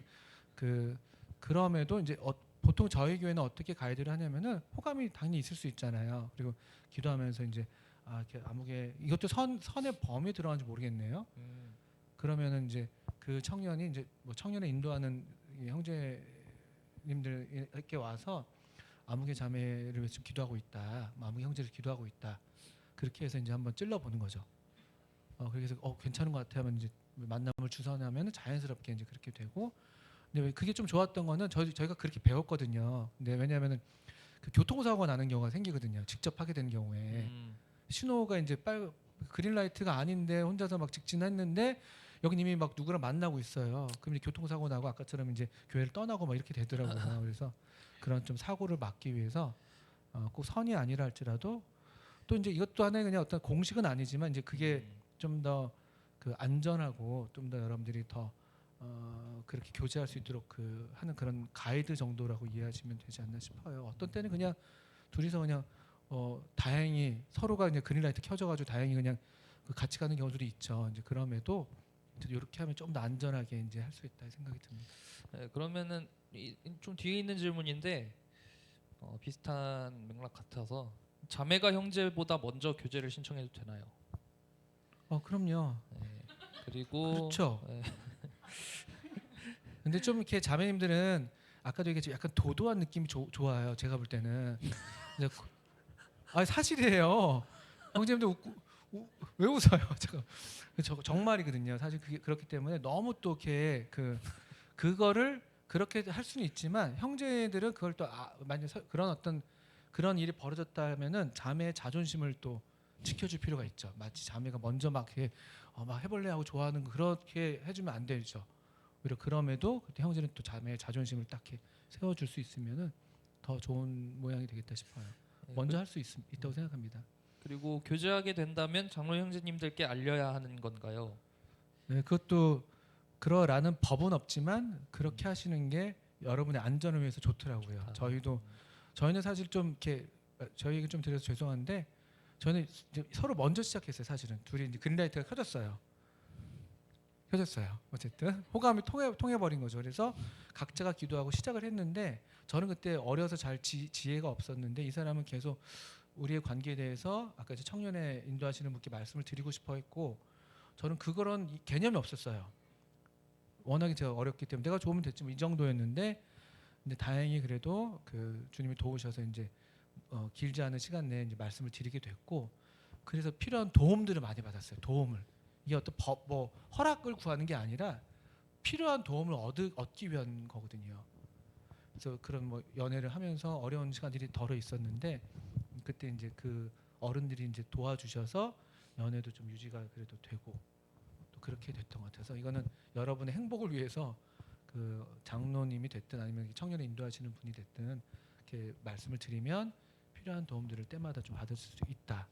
그럼에도 이제 보통 저희 교회는 어떻게 가이드를 하냐면은 호감이 당연히 있을 수 있잖아요. 그리고 기도하면서 이제 이렇게 아무게 이것도 선의 범위에 들어가는지 모르겠네요. 그러면은 이제 그 청년이 이제 뭐 청년을 인도하는 이 형제님들에게 와서 아무개 자매를 위해서 기도하고 있다. 아무개 형제를 기도하고 있다. 그렇게 해서 이제 한번 찔러 보는 거죠. 그래서 괜찮은 것 같아 하면 이제 만남을 주선하면 자연스럽게 이제 그렇게 되고. 근데 그게 좀 좋았던 거는 저희가 그렇게 배웠거든요. 근데 왜냐하면은 그 교통사고가 나는 경우가 생기거든요. 직접 하게 된 경우에 신호가 이제 그린라이트가 아닌데 혼자서 막 직진했는데 여기 이미 막 누구랑 만나고 있어요. 그럼 이제 교통사고 나고 아까처럼 이제 교회를 떠나고 막 이렇게 되더라고요. 그래서 그런 좀 사고를 막기 위해서 꼭 선이 아니라 할지라도 또 이제 이것도 하나의 그냥 어떤 공식은 아니지만 이제 그게 좀 더 그 안전하고 좀 더 여러분들이 더 그렇게 교제할 수 있도록 하는 그런 가이드 정도라고 이해하시면 되지 않나 싶어요. 어떤 때는 그냥 둘이서 그냥 다행히 서로가 그냥 그린라이트 켜져가지고 다행히 그냥 같이 가는 경우들이 있죠. 이제 그럼에도 이렇게 하면 좀 더 안전하게 이제 할 수 있다 생각이 듭니다. 그러면은 좀 뒤에 있는 질문인데 비슷한 맥락 같아서 자매가 형제보다 먼저 교제를 신청해도 되나요? 그럼요. 그리고 그렇죠. 근데 좀 이렇게 자매님들은 아까도 얘기했지만 약간 도도한 느낌이 좋아요. 제가 볼 때는. 사실이에요. 형제님들 왜 웃어요? 저 정말이거든요. 사실 그게 그렇기 때문에 너무 또 이렇게 그거를 그렇게 할 수는 있지만 형제들은 그걸 또 만약 그런 어떤 그런 일이 벌어졌다면은 자매의 자존심을 또 지켜줄 필요가 있죠. 마치 자매가 먼저 막 해볼래 하고 좋아하는 그렇게 해주면 안 되죠. 오히려 그럼에도 그때 형제는 또 자매의 자존심을 딱 세워줄 수 있으면은 더 좋은 모양이 되겠다 싶어요. 먼저 할 수 있다고 생각합니다. 그리고 교제하게 된다면 장로 형제님들께 알려야 하는 건가요? 네, 그것도 그러라는 법은 없지만 그렇게 하시는 게 여러분의 안전을 위해서 좋더라고요. 저희는 사실 좀 이렇게 저희 얘기 좀 드려서 죄송한데 저는 이제 서로 먼저 시작했어요. 사실은 둘이 이제 그린라이트가 켜졌어요. 어쨌든 호감이 통해 버린 거죠. 그래서 각자가 기도하고 시작을 했는데 저는 그때 어려서 잘 지혜가 없었는데 이 사람은 계속 우리의 관계에 대해서 아까 이제 청년회 인도하시는 분께 말씀을 드리고 싶어 했고 저는 그런 개념이 없었어요. 워낙에 제가 어렵기 때문에 내가 좋으면 됐지 뭐 이 정도였는데 근데 다행히 그래도 그 주님이 도우셔서 이제 길지 않은 시간 내에 이제 말씀을 드리게 됐고 그래서 필요한 도움들을 많이 받았어요. 도움을 이게 어떤 허락을 구하는 게 아니라 필요한 도움을 얻기 위한 거거든요. 그래서 그런 연애를 하면서 어려운 시간들이 덜어 있었는데 그때 이제 그 어른들이 이제 도와주셔서 연애도 좀 유지가 그래도 되고 또 그렇게 됐던 것 같아서 이거는 여러분의 행복을 위해서 그 장로님이 됐든 아니면 청년을 인도하시는 분이 됐든 이렇게 말씀을 드리면 필요한 도움들을 때마다 좀 받을 수 있다.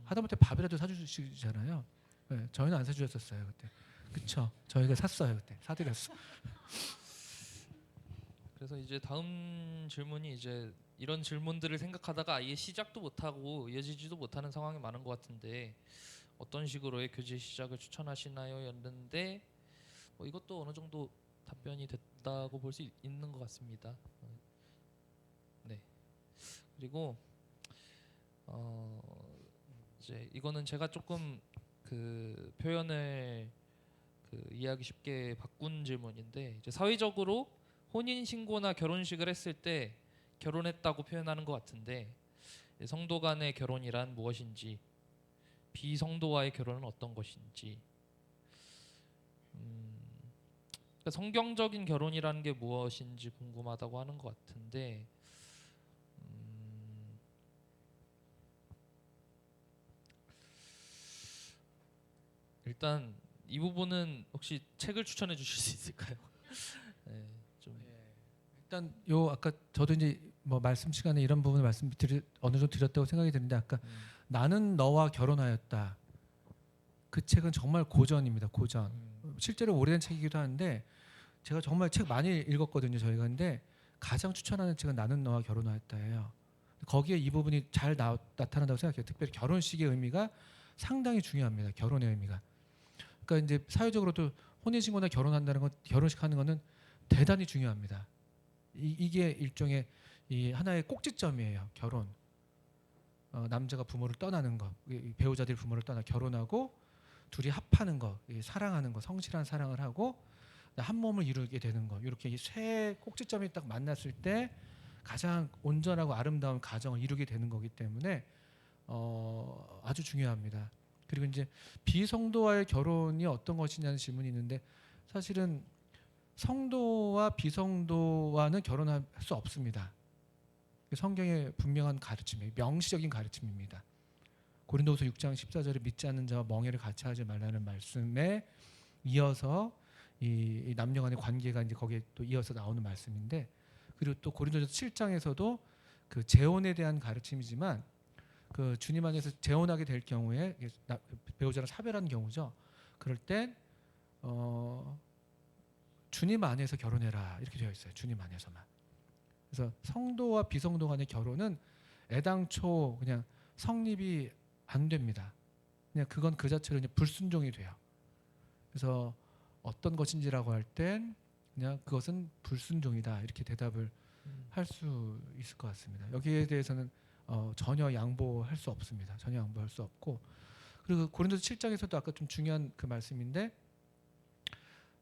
하다못해 밥이라도 사주시잖아요. 네, 저희는 안 사주셨었어요 그때. 그쵸? 저희가 샀어요 그때. 사드렸어. 그래서 이제 다음 질문이 이제 이런 질문들을 생각하다가 아예 시작도 못하고 이어지지도 못하는 상황이 많은 것 같은데 어떤 식으로의 교제 시작을 추천하시나요? 였는데 이것도 어느 정도 답변이 됐다고 볼 수 있는 것 같습니다. 네. 그리고 이제 이거는 제가 조금 그 표현을 그 이해하기 쉽게 바꾼 질문인데 이제 사회적으로 혼인 신고나 결혼식을 했을 때 결혼했다고 표현하는 것 같은데 성도 간의 결혼이란 무엇인지 비성도와의 결혼은 어떤 것인지 그러니까 성경적인 결혼이라는 게 무엇인지 궁금하다고 하는 것 같은데 일단 이 부분은 혹시 책을 추천해 주실 수 있을까요? 네, 좀 일단 요 아까 저도 이제 뭐 말씀 시간에 이런 부분을 어느 정도 드렸다고 생각이 드는데 아까 나는 너와 결혼하였다. 그 책은 정말 고전입니다. 고전. 실제로 오래된 책이기도 한데 제가 정말 책 많이 읽었거든요. 저희가 근데 가장 추천하는 책은 나는 너와 결혼하였다예요. 거기에 이 부분이 잘 나타난다고 생각해요. 특별히 결혼식의 의미가 상당히 중요합니다. 결혼의 의미가. 그러니까 이제 사회적으로도 혼인신고나 결혼한다는 건 결혼식 하는 거는 대단히 중요합니다. 이게 일종의 이 하나의 꼭지점이에요. 결혼. 남자가 부모를 떠나는 것, 배우자들이 부모를 떠나 결혼하고 둘이 합하는 것, 사랑하는 것, 성실한 사랑을 하고 한 몸을 이루게 되는 것. 이렇게 이 세 꼭지점이 딱 만났을 때 가장 온전하고 아름다운 가정을 이루게 되는 거기 때문에 아주 중요합니다. 그리고 이제 비성도와의 결혼이 어떤 것이냐는 질문이 있는데 사실은 성도와 비성도와는 결혼할 수 없습니다. 성경의 분명한 가르침이에요. 명시적인 가르침입니다. 고린도후서 6장 14절에 믿지 않는 자와 멍에를 같이 하지 말라는 말씀에 이어서 이 남녀 간의 관계가 이제 거기에 또 이어서 나오는 말씀인데 그리고 또 고린도전서 7장에서도 그 재혼에 대한 가르침이지만 그 주님 안에서 재혼하게 될 경우에 배우자랑 사별하는 경우죠. 그럴 땐 주님 안에서 결혼해라 이렇게 되어 있어요. 주님 안에서만. 그래서 성도와 비성도 간의 결혼은 애당초 그냥 성립이 안 됩니다. 그냥 그건 그 자체로 이제 불순종이 돼요. 그래서 어떤 것인지라고 할 땐 그냥 그것은 불순종이다 이렇게 대답을 할 수 있을 것 같습니다. 여기에 대해서는 전혀 양보할 수 없습니다. 전혀 양보할 수 없고 그리고 고린도서 7장에서도 아까 좀 중요한 그 말씀인데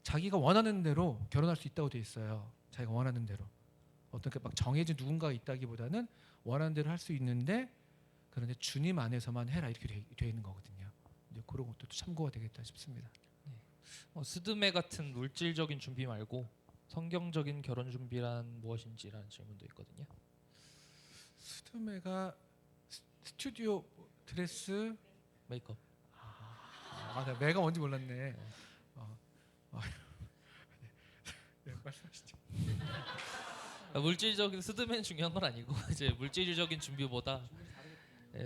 자기가 원하는 대로 결혼할 수 있다고 돼 있어요. 자기가 원하는 대로 어떤 막 정해진 누군가가 있다기보다는 원하는 대로 할 수 있는데 그런데 주님 안에서만 해라 이렇게 돼 있는 거거든요. 이제 그런 것도 참고가 되겠다 싶습니다. 스드메 같은 물질적인 준비 말고 성경적인 결혼 준비란 무엇인지라는 질문도 있거든요. 스드메가 스튜디오 드레스 메이크업. 나 매가 뭔지 몰랐네. 네, 말씀하시죠. 물질적인 스드메는 중요한 건 아니고 이제 물질적인 준비보다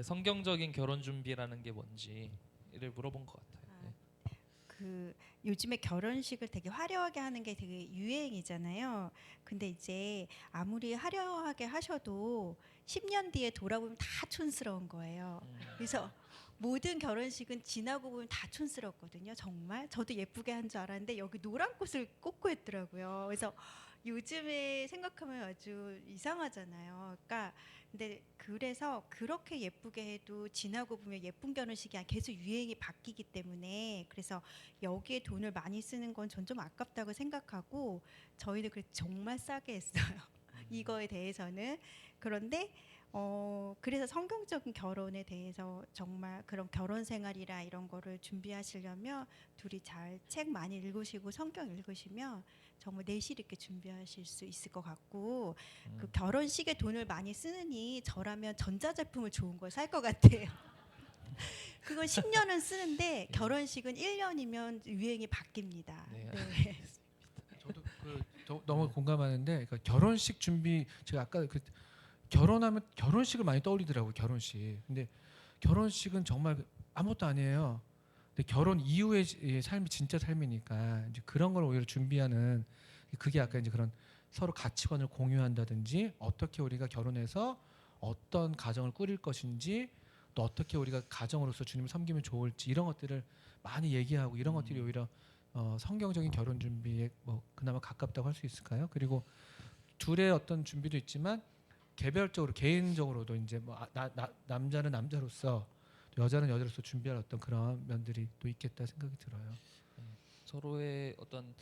성경적인 결혼 준비라는 게 뭔지를 물어본 것 같아요. 그 요즘에 결혼식을 되게 화려하게 하는 게 되게 유행이잖아요. 근데 이제 아무리 화려하게 하셔도 10년 뒤에 돌아보면 다 촌스러운 거예요. 그래서 모든 결혼식은 지나고 보면 다 촌스럽거든요. 정말 저도 예쁘게 한 줄 알았는데 여기 노란 꽃을 꽂고 했더라고요. 그래서 요즘에 생각하면 아주 이상하잖아요. 그러니까 근데 그래서 그렇게 예쁘게 해도 지나고 보면 예쁜 결혼식이 계속 유행이 바뀌기 때문에 그래서 여기에 돈을 많이 쓰는 건 전 좀 아깝다고 생각하고 저희는 그래서 정말 싸게 했어요. 이거에 대해서는. 그런데 그래서 성경적인 결혼에 대해서 정말 그런 결혼 생활이라 이런 거를 준비하시려면 둘이 잘 책 많이 읽으시고 성경 읽으시면 정말 내실 있게 준비하실 수 있을 것 같고 음. 그 결혼식에 돈을 많이 쓰느니 저라면 전자제품을 좋은 걸 살 것 같아요. 그건 10년은 쓰는데 결혼식은 1년이면 유행이 바뀝니다. 네. 네. 저도 너무 공감하는데 그러니까 결혼식 준비 제가 아까 결혼하면 결혼식을 많이 떠올리더라고요. 결혼식. 근데 결혼식은 정말 아무것도 아니에요. 근데 결혼 이후의 삶이 진짜 삶이니까 이제 그런 걸 오히려 준비하는 그게 아까 이제 그런 서로 가치관을 공유한다든지 어떻게 우리가 결혼해서 어떤 가정을 꾸릴 것인지 또 어떻게 우리가 가정으로서 주님을 섬기면 좋을지 이런 것들을 많이 얘기하고 이런 것들이 오히려 성경적인 결혼 준비에 뭐 그나마 가깝다고 할 수 있을까요? 그리고 둘의 어떤 준비도 있지만 개별적으로 개인적으로도 이제 뭐 남자는 남자로서 여자는 여자로서 준비할 어떤 그런 면들이 또 있겠다 생각이 들어요. 서로의 어떤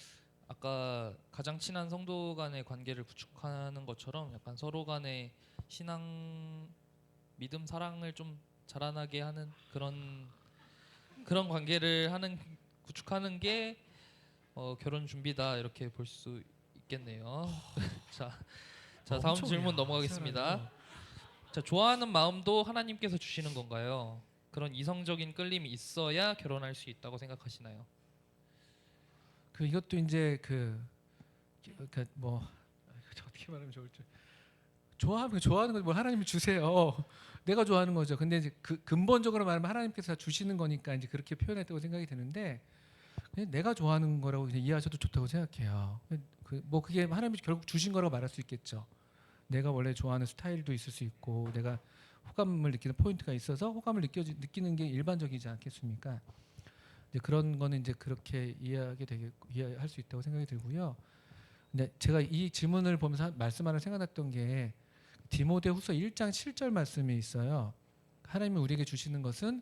아까 가장 친한 성도 간의 관계를 구축하는 것처럼 약간 서로 간의 신앙, 믿음, 사랑을 좀 자라나게 하는 그런 관계를 구축하는 게 결혼 준비다 이렇게 볼 수 있겠네요. 자 다음 엄청, 질문 야, 넘어가겠습니다. 희한하네요. 자 좋아하는 마음도 하나님께서 주시는 건가요? 그런 이성적인 끌림이 있어야 결혼할 수 있다고 생각하시나요? 그 이것도 이제 뭐 어떻게 말하면 좋을지 좋아하는 거 뭐 하나님이 주세요. 내가 좋아하는 거죠. 근데 이제 그 근본적으로 말하면 하나님께서 주시는 거니까 이제 그렇게 표현했다고 생각이 드는데 그냥 내가 좋아하는 거라고 그냥 이해하셔도 좋다고 생각해요. 뭐 그게 하나님이 결국 주신 거라고 말할 수 있겠죠. 내가 원래 좋아하는 스타일도 있을 수 있고 내가 호감을 느끼는 포인트가 있어서 호감을 느끼는 게 일반적이지 않겠습니까? 이제 그런 거는 이제 그렇게 이해할 수 있다고 생각이 들고요. 근데 제가 이 질문을 보면서 말씀하는 생각났던 게 디모데후서 1장 7절 말씀이 있어요. 하나님이 우리에게 주시는 것은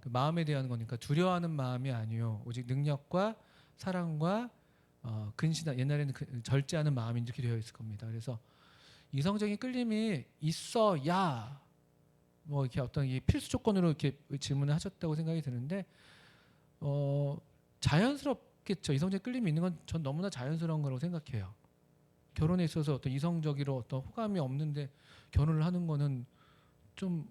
그 마음에 대한 거니까 두려워하는 마음이 아니요 오직 능력과 사랑과 근신한 옛날에는 절제하는 마음이 이렇게 되어 있을 겁니다. 그래서 이성적인 끌림이 있어야 뭐 이렇게 어떤 이 필수 조건으로 이렇게 질문을 하셨다고 생각이 드는데 자연스럽겠죠. 이성적인 끌림이 있는 건 전 너무나 자연스러운 거라고 생각해요. 결혼에 있어서 어떤 이성적으로 어떤 호감이 없는데 결혼을 하는 거는 좀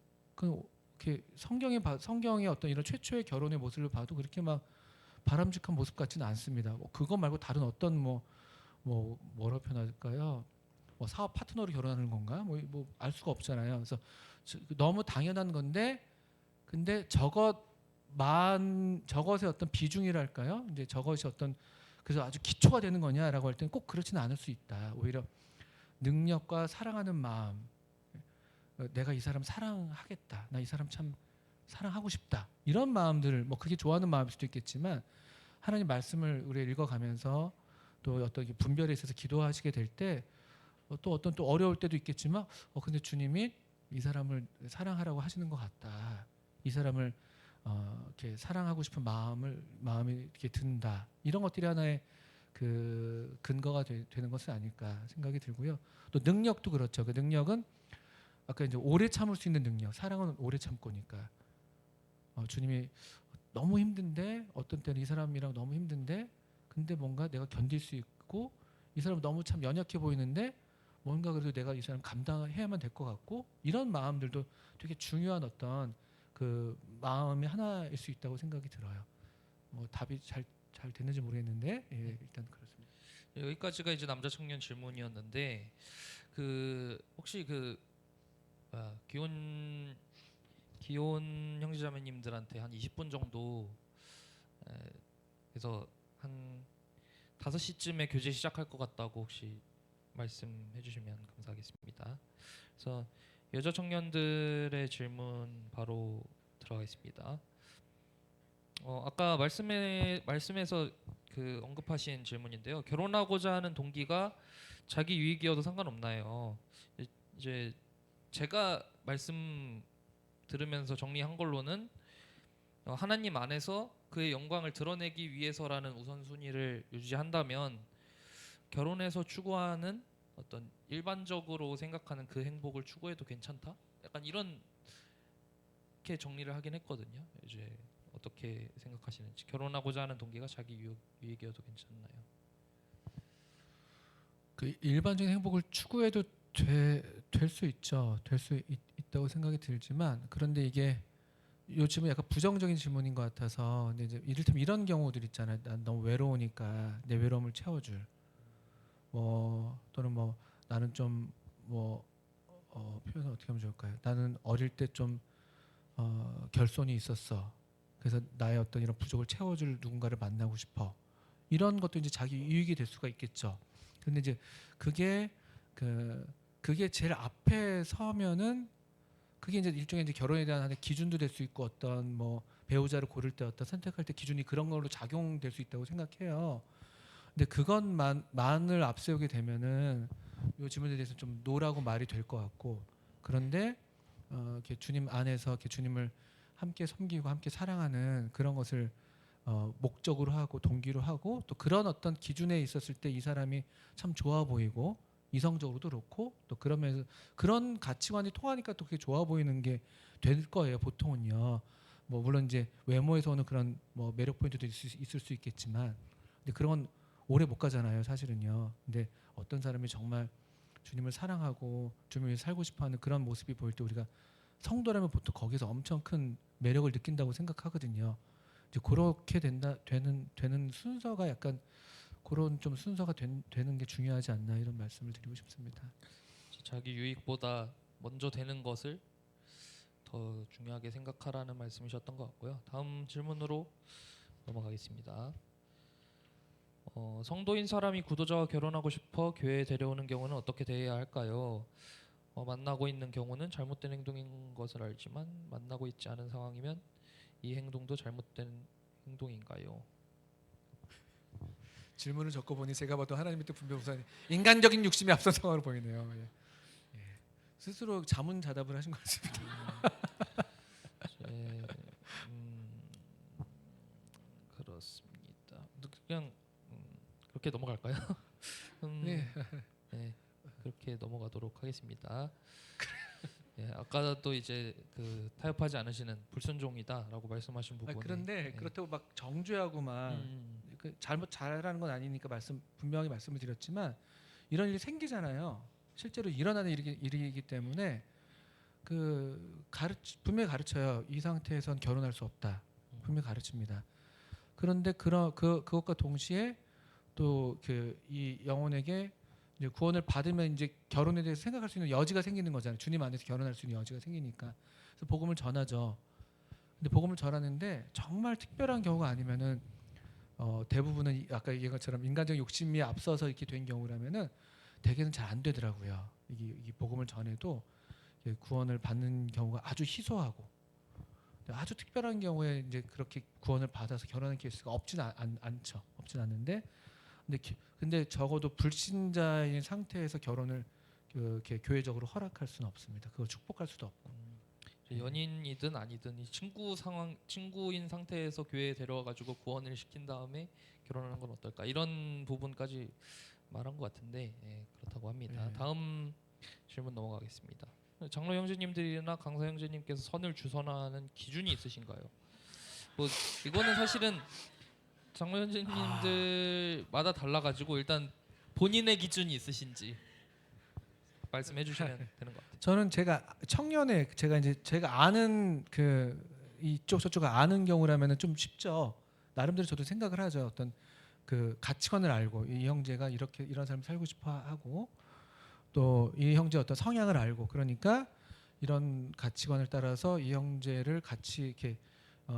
이렇게 성경의 어떤 이런 최초의 결혼의 모습을 봐도 그렇게 막 바람직한 모습 같지는 않습니다. 그거 말고 다른 어떤 뭐라고 표현할까요? 뭐 사업 파트너로 결혼하는 건가? 뭐 알 수가 없잖아요. 그래서 너무 당연한 건데 근데 저것의 어떤 비중이랄까요? 이제 저것이 어떤 그래서 아주 기초가 되는 거냐라고 할 때는 꼭 그렇지는 않을 수 있다. 오히려 능력과 사랑하는 마음, 내가 이 사람 사랑하겠다. 나 이 사람 참 사랑하고 싶다. 이런 마음들을 뭐 그게 좋아하는 마음일 수도 있겠지만 하나님 말씀을 우리 읽어가면서 또 어떤 분별에 있어서 기도하시게 될 때 또 어떤 또 어려울 때도 있겠지만 근데 주님이 이 사람을 사랑하라고 하시는 것 같다. 이 사람을 이렇게 사랑하고 싶은 마음이 이렇게 든다. 이런 것들이 하나의 그 근거가 되는 것은 아닐까 생각이 들고요. 또 능력도 그렇죠. 그 능력은 아까 이제 오래 참을 수 있는 능력. 사랑은 오래 참고니까. 주님이 너무 힘든데 어떤 때는 이 사람이랑 너무 힘든데 근데 뭔가 내가 견딜 수 있고 이 사람 너무 참 연약해 보이는데 뭔가 그래도 내가 이 사람 감당해야만 될 것 같고 이런 마음들도 되게 중요한 어떤 그 마음의 하나일 수 있다고 생각이 들어요. 뭐 답이 잘 됐는지 모르겠는데 일단 그렇습니다. 여기까지가 이제 남자 청년 질문이었는데 그 혹시 기혼 형제자매님들한테 한 20분 정도 그래서 한 5시쯤에 교제 시작할 것 같다고 혹시 말씀해 주시면 감사하겠습니다. 그래서 여자 청년들의 질문 바로 들어가겠습니다. 아까 말씀에서 그 언급하신 질문인데요. 결혼하고자 하는 동기가 자기 유익이어도 상관없나요? 이제 제가 말씀 들으면서 정리한 걸로는 하나님 안에서 그의 영광을 드러내기 위해서라는 우선순위를 유지한다면 결혼해서 추구하는 어떤 일반적으로 생각하는 그 행복을 추구해도 괜찮다? 약간 이렇게 정리를 하긴 했거든요. 이제 어떻게 생각하시는지 결혼하고자 하는 동기가 자기 유익이어도 괜찮나요? 그 일반적인 행복을 추구해도 될 수 있죠. 될 수 있다고 생각이 들지만 그런데 이게 요즘은 약간 부정적인 질문인 것 같아서 근데 이제 이를테면 이런 경우들 있잖아요. 난 너무 외로우니까 내 외로움을 채워줄 뭐 또는 뭐 나는 좀 뭐 표현을 어떻게 하면 좋을까요? 나는 어릴 때 좀 결손이 있었어. 그래서 나의 어떤 이런 부족을 채워줄 누군가를 만나고 싶어. 이런 것도 이제 자기 유익이 될 수가 있겠죠. 근데 이제 그게 그게 제일 앞에 서면은 그게 이제 일종의 이제 결혼에 대한 하나의 기준도 될 수 있고 어떤 뭐 배우자를 고를 때 어떤 선택할 때 기준이 그런 걸로 작용될 수 있다고 생각해요. 근데 그것만을 앞세우게 되면은 요 질문에 대해서 좀 노라고 말이 될 것 같고 그런데 이렇게 주님 안에서 이렇게 주님을 함께 섬기고 함께 사랑하는 그런 것을 목적으로 하고 동기로 하고 또 그런 어떤 기준에 있었을 때 이 사람이 참 좋아 보이고 이성적으로도 그렇고 또 그러면서 그런 가치관이 통하니까 또 그게 좋아 보이는 게 될 거예요 보통은요. 뭐 물론 이제 외모에서 오는 그런 뭐 매력 포인트도 있을 수 있겠지만 근데 그런 건 오래 못 가잖아요 사실은요. 근데 어떤 사람이 정말 주님을 사랑하고 주님을 위해 살고 싶어하는 그런 모습이 보일 때 우리가 성도라면 보통 거기서 엄청 큰 매력을 느낀다고 생각하거든요. 이제 그렇게 되는 순서가 약간 그런 좀 순서가 되는 게 중요하지 않나 이런 말씀을 드리고 싶습니다. 자기 유익보다 먼저 되는 것을 더 중요하게 생각하라는 말씀이셨던 것 같고요. 다음 질문으로 넘어가겠습니다. 성도인 사람이 구도자와 결혼하고 싶어 교회에 데려오는 경우는 어떻게 대해야 할까요? 만나고 있는 경우는 잘못된 행동인 것을 알지만 만나고 있지 않은 상황이면 이 행동도 잘못된 행동인가요? 질문을 적고 보니 제가 봐도 하나님의 뜻 분명 우선 인간적인 욕심이 앞선 상황으로 보이네요. 예. 예. 스스로 자문자답을 하신 것 같습니다. 그렇습니다. 그냥 그렇게 넘어갈까요? 네. 네, 그렇게 넘어가도록 하겠습니다. 네, 아까도 이제 그 타협하지 않으시는 불순종이다라고 말씀하신 부분에 그런데 네. 그렇다고 막 정죄하고만 그 잘하는 건 아니니까 분명히 말씀을 드렸지만 이런 일이 생기잖아요. 실제로 일어나는 일이기 때문에 분명히 가르쳐요. 이 상태에선 결혼할 수 없다. 분명히 가르칩니다. 그런데 그것과 동시에 또 이 영혼에게 이제 구원을 받으면 이제 결혼에 대해서 생각할 수 있는 여지가 생기는 거잖아요. 주님 안에서 결혼할 수 있는 여지가 생기니까. 그래서 복음을 전하죠. 근데 복음을 전하는데 정말 특별한 경우가 아니면은 대부분은 아까 얘기한 것처럼 인간적 욕심이 앞서서 이렇게 된 경우라면은 대개는 잘 안 되더라고요. 이게 복음을 전해도 구원을 받는 경우가 아주 희소하고 아주 특별한 경우에 이제 그렇게 구원을 받아서 결혼하는 케이스가 없진 않죠. 없진 않는데 근데 적어도 불신자인 상태에서 결혼을 이렇게 교회적으로 허락할 수는 없습니다. 그걸 축복할 수도 없고. 연인이든 아니든 이 친구인 상태에서 교회에 데려와 가지고 구원을 시킨 다음에 결혼하는 건 어떨까 이런 부분까지 말한 것 같은데 그렇다고 합니다. 네. 다음 질문 넘어가겠습니다. 장로 형제님들이나 강사 형제님께서 선을 주선하는 기준이 있으신가요? 뭐 이거는 사실은 장로 형제님들마다 달라가지고 일단 본인의 기준이 있으신지 말씀해 주시면 되는 것 같아요. 저는 제가 아는 이쪽 저쪽을 아는 경우라면은 좀 쉽죠. 나름대로 저도 생각을 하죠. 어떤 가치관을 알고 이 형제가 이런 삶을 살고 싶어 하고 또 이 형제 어떤 성향을 알고 그러니까 이런 가치관을 따라서 이 형제를 같이 이렇게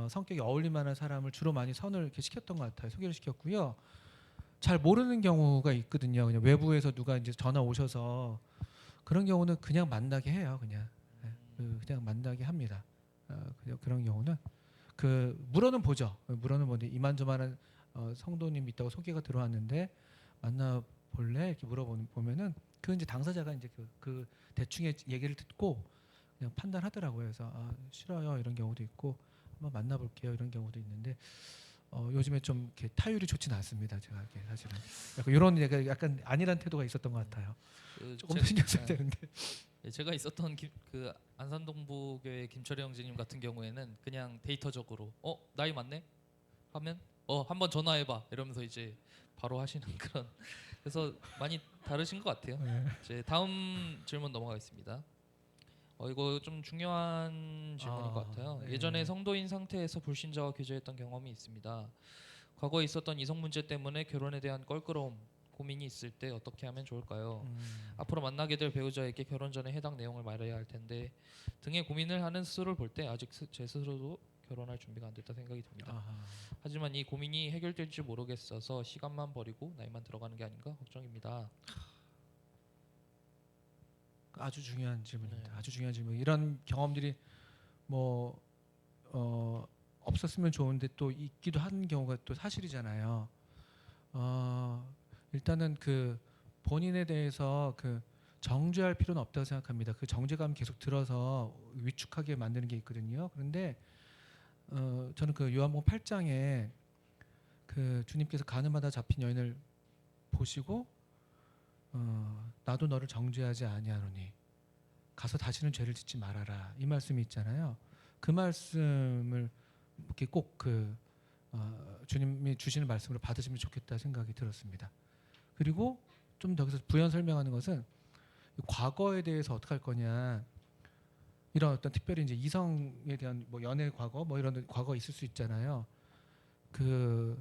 성격이 어울릴 만한 사람을 주로 많이 선을 이렇게 시켰던 것 같아요. 소개를 시켰고요. 잘 모르는 경우가 있거든요. 그냥 외부에서 누가 이제 전화 오셔서 그런 경우는 그냥 만나게 해요. 그냥 만나게 합니다. 그런 경우는 물어는 보죠. 물어는 보는데 이만저만한 성도님 있다고 소개가 들어왔는데 만나 볼래 이렇게 물어보면은 이제 당사자가 이제 그 대충의 얘기를 듣고 그냥 판단하더라고요. 그래서 싫어요 이런 경우도 있고 한번 만나볼게요 이런 경우도 있는데 요즘에 좀 이렇게 타율이 좋지는 않습니다. 제가 사실은 약간 이런 얘가 약간 안일한 태도가 있었던 것 같아요. 조금 더 신경 써야 되는데. 제가 있었던 그 안산동부교회 김철희 형제님 같은 경우에는 그냥 데이터적으로 나이 맞네 하면 한번 전화해봐 이러면서 이제 바로 하시는 그런 그래서 많이 다르신 것 같아요. 네. 이제 다음 질문 넘어가겠습니다. 이거 좀 중요한 질문인 것 같아요. 네. 예전에 성도인 상태에서 불신자와 교제했던 경험이 있습니다. 과거에 있었던 이성 문제 때문에 결혼에 대한 껄끄러움, 고민이 있을 때 어떻게 하면 좋을까요? 앞으로 만나게 될 배우자에게 결혼 전에 해당 내용을 말해야 할 텐데 등의 고민을 하는 스스로를 볼 때 아직 제 스스로도 결혼할 준비가 안 됐다 생각이 듭니다. 아하. 하지만 이 고민이 해결될지 모르겠어서 시간만 버리고 나이만 들어가는 게 아닌가 걱정입니다. 아주 중요한 질문입니다. 네. 아주 중요한 질문. 이런 경험들이 뭐 없었으면 좋은데 또 있기도 하는 경우가 또 사실이잖아요. 일단은 그 본인에 대해서 그 정죄할 필요는 없다고 생각합니다. 그 정죄감 계속 들어서 위축하게 만드는 게 있거든요. 그런데 저는 그 요한복음 8장에 그 주님께서 가늠하다 잡힌 여인을 보시고 나도 너를 정죄하지 아니하노니 가서 다시는 죄를 짓지 말아라 이 말씀이 있잖아요. 그 말씀을 이렇게 꼭 그 주님이 주시는 말씀으로 받으시면 좋겠다 생각이 들었습니다. 그리고 좀 더 여기서 부연 설명하는 것은 과거에 대해서 어떻게 할 거냐 이런 어떤 특별히 이제 이성에 대한 뭐 연애 과거 뭐 이런 과거 있을 수 있잖아요. 그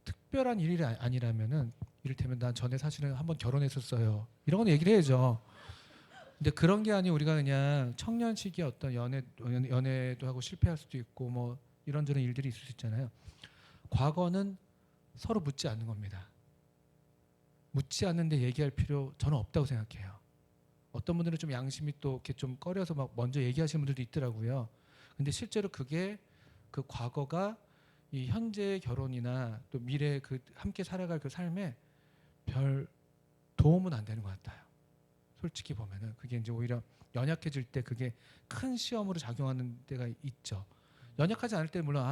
특별한 일이 아니라면은 이를테면 난 전에 사실은 한번 결혼했었어요. 이런 건 얘기를 해야죠. 근데 그런 게 아니고 우리가 그냥 청년 시기에 어떤 연애도 하고 실패할 수도 있고 뭐 이런저런 일들이 있을 수 있잖아요. 과거는 서로 묻지 않는 겁니다. 묻지 않는데 얘기할 필요 저는 없다고 생각해요. 어떤 분들은 좀 양심이 또 이렇게 좀 꺼려서 막 먼저 얘기하시는 분들도 있더라고요. 근데 실제로 그게 그 과거가 이 현재의 결혼이나 또 미래 그 함께 살아갈 그 삶에 별 도움은 안 되는 것 같아요. 솔직히 보면은 그게 이제 오히려 연약해질 때 그게 큰 시험으로 작용하는 때가 있죠. 연약하지 않을 때 물론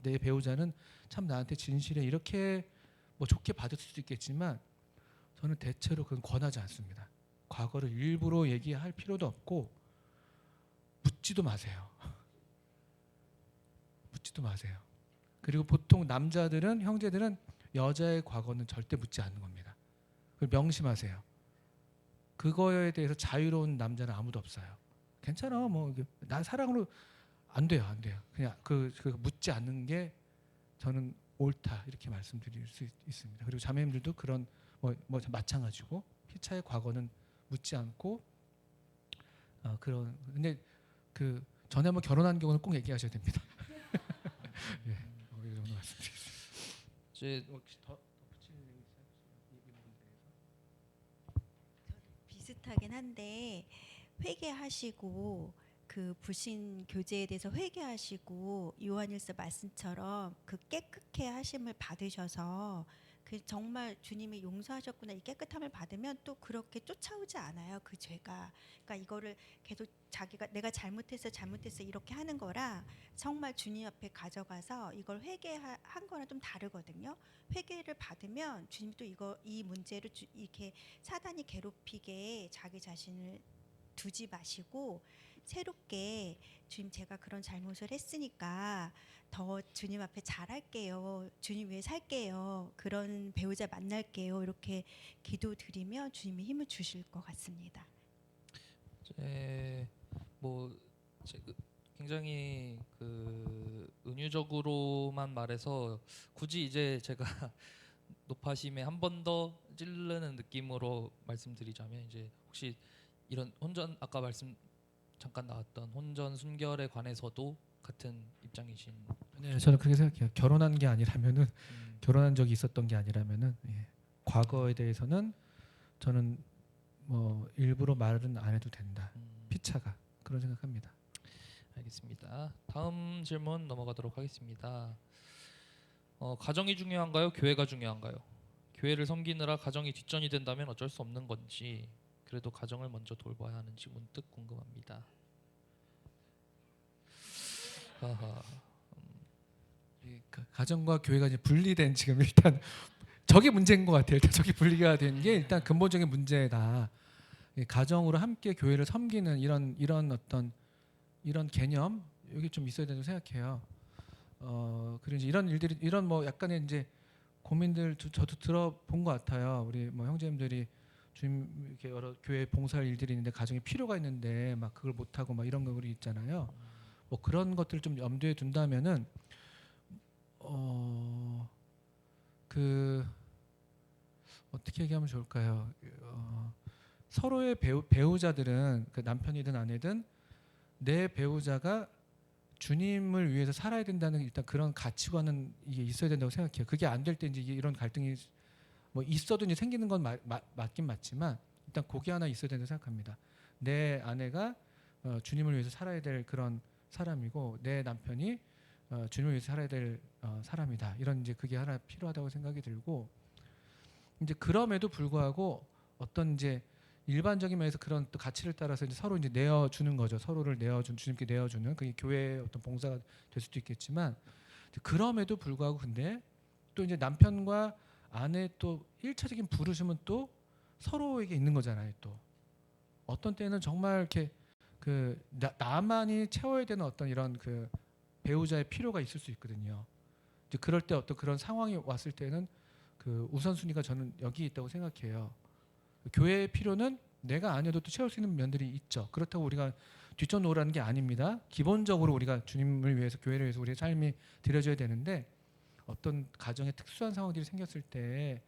내 배우자는 참 나한테 진실해 이렇게 뭐 좋게 받을 수도 있겠지만 저는 대체로 그건 권하지 않습니다. 과거를 일부러 얘기할 필요도 없고 묻지도 마세요. 묻지도 마세요. 그리고 보통 남자들은 형제들은 여자의 과거는 절대 묻지 않는 겁니다. 그걸 명심하세요. 그거에 대해서 자유로운 남자는 아무도 없어요. 괜찮아, 뭐 난 사랑으로 안 돼요, 안 돼요. 그냥 그 묻지 않는 게 저는 옳다 이렇게 말씀드릴 수 있습니다. 그리고 자매님들도 그런 뭐 마찬가지고 피차의 과거는 묻지 않고 그런 근데 그 전에 한번 결혼한 경우는 꼭 얘기하셔야 됩니다. 예, 이 정도 말씀드리겠습니다. 이제 혹시 더 붙이는 얘기 있어요? 이 부분에 대해서? 비슷하긴 한데 회개하시고 그 불신 교제에 대해서 회개하시고 요한일서 말씀처럼 그 깨끗해 하심을 받으셔서 그 정말 주님이 용서하셨구나 이 깨끗함을 받으면 또 그렇게 쫓아오지 않아요 그 죄가. 그러니까 이거를 계속 자기가 내가 잘못했어 이렇게 하는 거랑 정말 주님 앞에 가져가서 이걸 회개한 거랑 좀 다르거든요. 회개를 받으면 주님 또 이 문제를 이렇게 사단이 괴롭히게 자기 자신을 두지 마시고 새롭게 주님 제가 그런 잘못을 했으니까 더 주님 앞에 잘할게요. 주님 위해 살게요. 그런 배우자 만날게요. 이렇게 기도드리면 주님이 힘을 주실 것 같습니다. 이제 굉장히 그 은유적으로만 말해서 굳이 이제 제가 높아심에 한 번 더 찌르는 느낌으로 말씀드리자면 이제 혹시 이런 혼전 아까 말씀 잠깐 나왔던 혼전 순결에 관해서도 같은 입장이신? 네, 저는 그렇게 생각해요. 결혼한 게 아니라면은 결혼한 적이 있었던 게 아니라면은 과거에 대해서는 저는 뭐 일부러 말은 안 해도 된다. 피차가 그런 생각합니다. 알겠습니다. 다음 질문 넘어가도록 하겠습니다. 가정이 중요한가요? 교회가 중요한가요? 교회를 섬기느라 가정이 뒷전이 된다면 어쩔 수 없는 건지 그래도 가정을 먼저 돌봐야 하는지 문득 궁금합니다. 아하. 가정과 교회가 이제 분리된 지금 일단 저게 문제인 것 같아요. 일단 저게 분리가 된 게 일단 근본적인 문제다. 가정으로 함께 교회를 섬기는 이런 어떤 이런 개념 여기 좀 있어야 된다고 생각해요. 그리고 이제 이런 일들이 이런 뭐 약간의 이제 고민들 저도 들어본 것 같아요. 우리 뭐 형제님들이 주님 이렇게 여러 교회 봉사할 일들이 있는데 가정에 필요가 있는데 막 그걸 못 하고 막 이런 거 우리 있잖아요. 뭐 그런 것들 좀 염두에 둔다면은 그 어떻게 얘기하면 좋을까요? 서로의 배우자들은 그 남편이든 아내든 내 배우자가 주님을 위해서 살아야 된다는 일단 그런 가치관은 이게 있어야 된다고 생각해요. 그게 안 될 때 이제 이런 갈등이 뭐 있어도 이제 생기는 건 맞긴 맞지만 일단 그게 하나 있어야 된다고 생각합니다. 내 아내가 주님을 위해서 살아야 될 그런 사람이고 내 남편이 주님을 위해서 살아야 될 사람이다. 이런 이제 그게 하나 필요하다고 생각이 들고 이제 그럼에도 불구하고 어떤 이제 일반적인 면에서 그런 또 가치를 따라서 이제 서로 이제 내어주는 거죠. 서로를 내어준 주님께 내어주는 그게 교회의 어떤 봉사가 될 수도 있겠지만 그럼에도 불구하고 근데 또 이제 남편과 아내 또 일차적인 부르심은 또 서로에게 있는 거잖아요. 또 어떤 때는 정말 이렇게 그 나만이 채워야 되는 어떤 이런 그 배우자의 필요가 있을 수 있거든요. 이제 그럴 때 어떤 그런 상황이 왔을 때는 그 우선순위가 저는 여기 있다고 생각해요. 교회의 필요는 내가 아니어도 또 채울 수 있는 면들이 있죠. 그렇다고 우리가 뒷전 놓으라는 게 아닙니다. 기본적으로 우리가 주님을 위해서 교회를 위해서 우리의 삶이 드려져야 되는데 어떤 가정에 특수한 상황들이 생겼을 때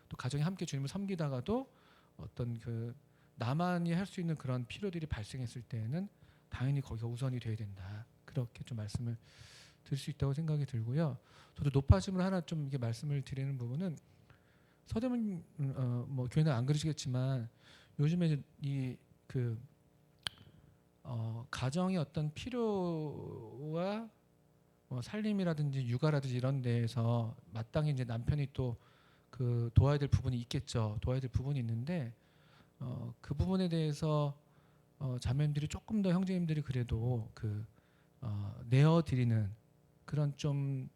또 가정이 함께 주님을 섬기다가도 어떤 그 나만이 할 수 있는 그런 필요들이 발생했을 때는 당연히 거기가 우선이 돼야 된다. 그렇게 좀 말씀을 드릴 수 있다고 생각이 들고요. 저도 높아짐을 하나 좀 이게 말씀을 드리는 부분은 서대문 뭐 교회는 안 그러시겠지만 요즘에 이그 가정의 어떤 필요와 살림이라든지 육아라든지 이런 데에서 마땅히 이제 남편이 또 그 도와야 될 부분이 있겠죠. 도와야 될 부분이 있는데 그 부분에 대해서 자매님들이 조금 더 형제님들이 그래도 그 내어 드리는 그런 좀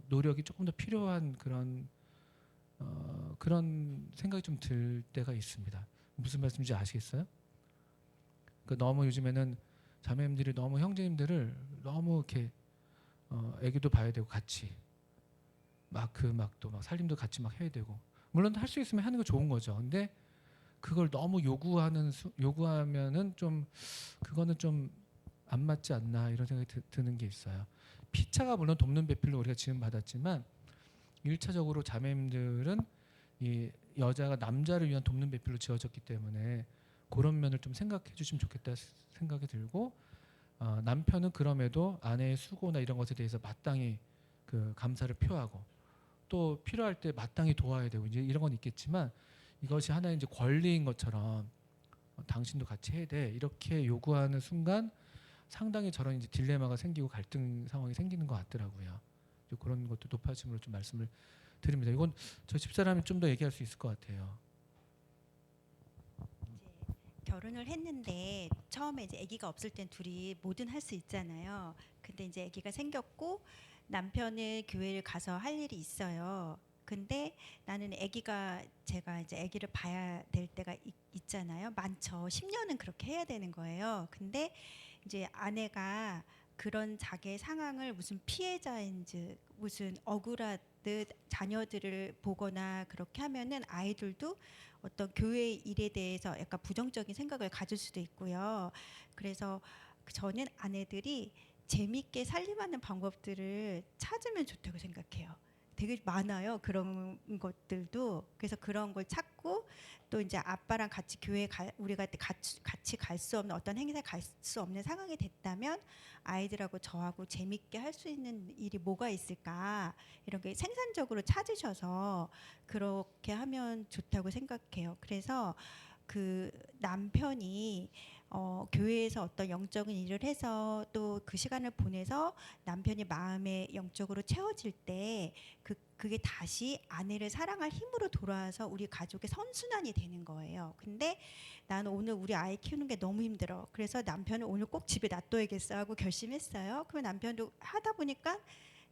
노력이 조금 더 필요한 그런 생각이 좀 들 때가 있습니다. 무슨 말씀인지 아시겠어요? 그 너무 요즘에는 자매님들이 너무 형제님들을 너무 이렇게 애기도 봐야 되고 같이 막 살림도 같이 막 해야 되고 물론 할 수 있으면 하는 거 좋은 거죠. 근데 그걸 너무 요구하면은 좀 그거는 좀 안 맞지 않나 이런 생각이 드는 게 있어요. 피차가 물론 돕는 배필로 우리가 지금 받았지만 1차적으로 자매님들은 이 여자가 남자를 위한 돕는 배필로 지어졌기 때문에 그런 면을 좀 생각해 주시면 좋겠다 생각이 들고 남편은 그럼에도 아내의 수고나 이런 것에 대해서 마땅히 그 감사를 표하고 또 필요할 때 마땅히 도와야 되고 이제 이런 건 있겠지만 이것이 하나의 이제 권리인 것처럼 당신도 같이 해야 돼 이렇게 요구하는 순간 상당히 저런 이제 딜레마가 생기고 갈등 상황이 생기는 것 같더라고요. 그런 것도 높아짐으로 좀 말씀을 드립니다. 이건 저 집사람이 좀 더 얘기할 수 있을 것 같아요. 이제 결혼을 했는데 처음에 이제 아기가 없을 땐 둘이 뭐든 할 수 있잖아요. 근데 이제 아기가 생겼고 남편은 교회를 가서 할 일이 있어요. 근데 나는 제가 이제 아기를 봐야 될 때가 있잖아요. 많죠. 10년은 그렇게 해야 되는 거예요. 근데 이제 아내가 그런 자기의 상황을 무슨 피해자인지 무슨 억울하듯 자녀들을 보거나 그렇게 하면은 아이들도 어떤 교회 일에 대해서 약간 부정적인 생각을 가질 수도 있고요. 그래서 저는 아내들이 재밌게 살림하는 방법들을 찾으면 좋다고 생각해요. 되게 많아요. 그런 것들도. 그래서 그런 걸 찾고 또 이제 아빠랑 같이 우리가 같이 갈 수 없는 어떤 행사에 갈 수 없는 상황이 됐다면 아이들하고 저하고 재밌게 할 수 있는 일이 뭐가 있을까 이런 게 생산적으로 찾으셔서 그렇게 하면 좋다고 생각해요. 그래서 그 남편이 교회에서 어떤 영적인 일을 해서 또 그 시간을 보내서 남편이 마음에 영적으로 채워질 때 그게 다시 아내를 사랑할 힘으로 돌아와서 우리 가족의 선순환이 되는 거예요. 근데 나는 오늘 우리 아이 키우는 게 너무 힘들어. 그래서 남편을 오늘 꼭 집에 놔둬야겠어 하고 결심했어요. 그러면 남편도 하다 보니까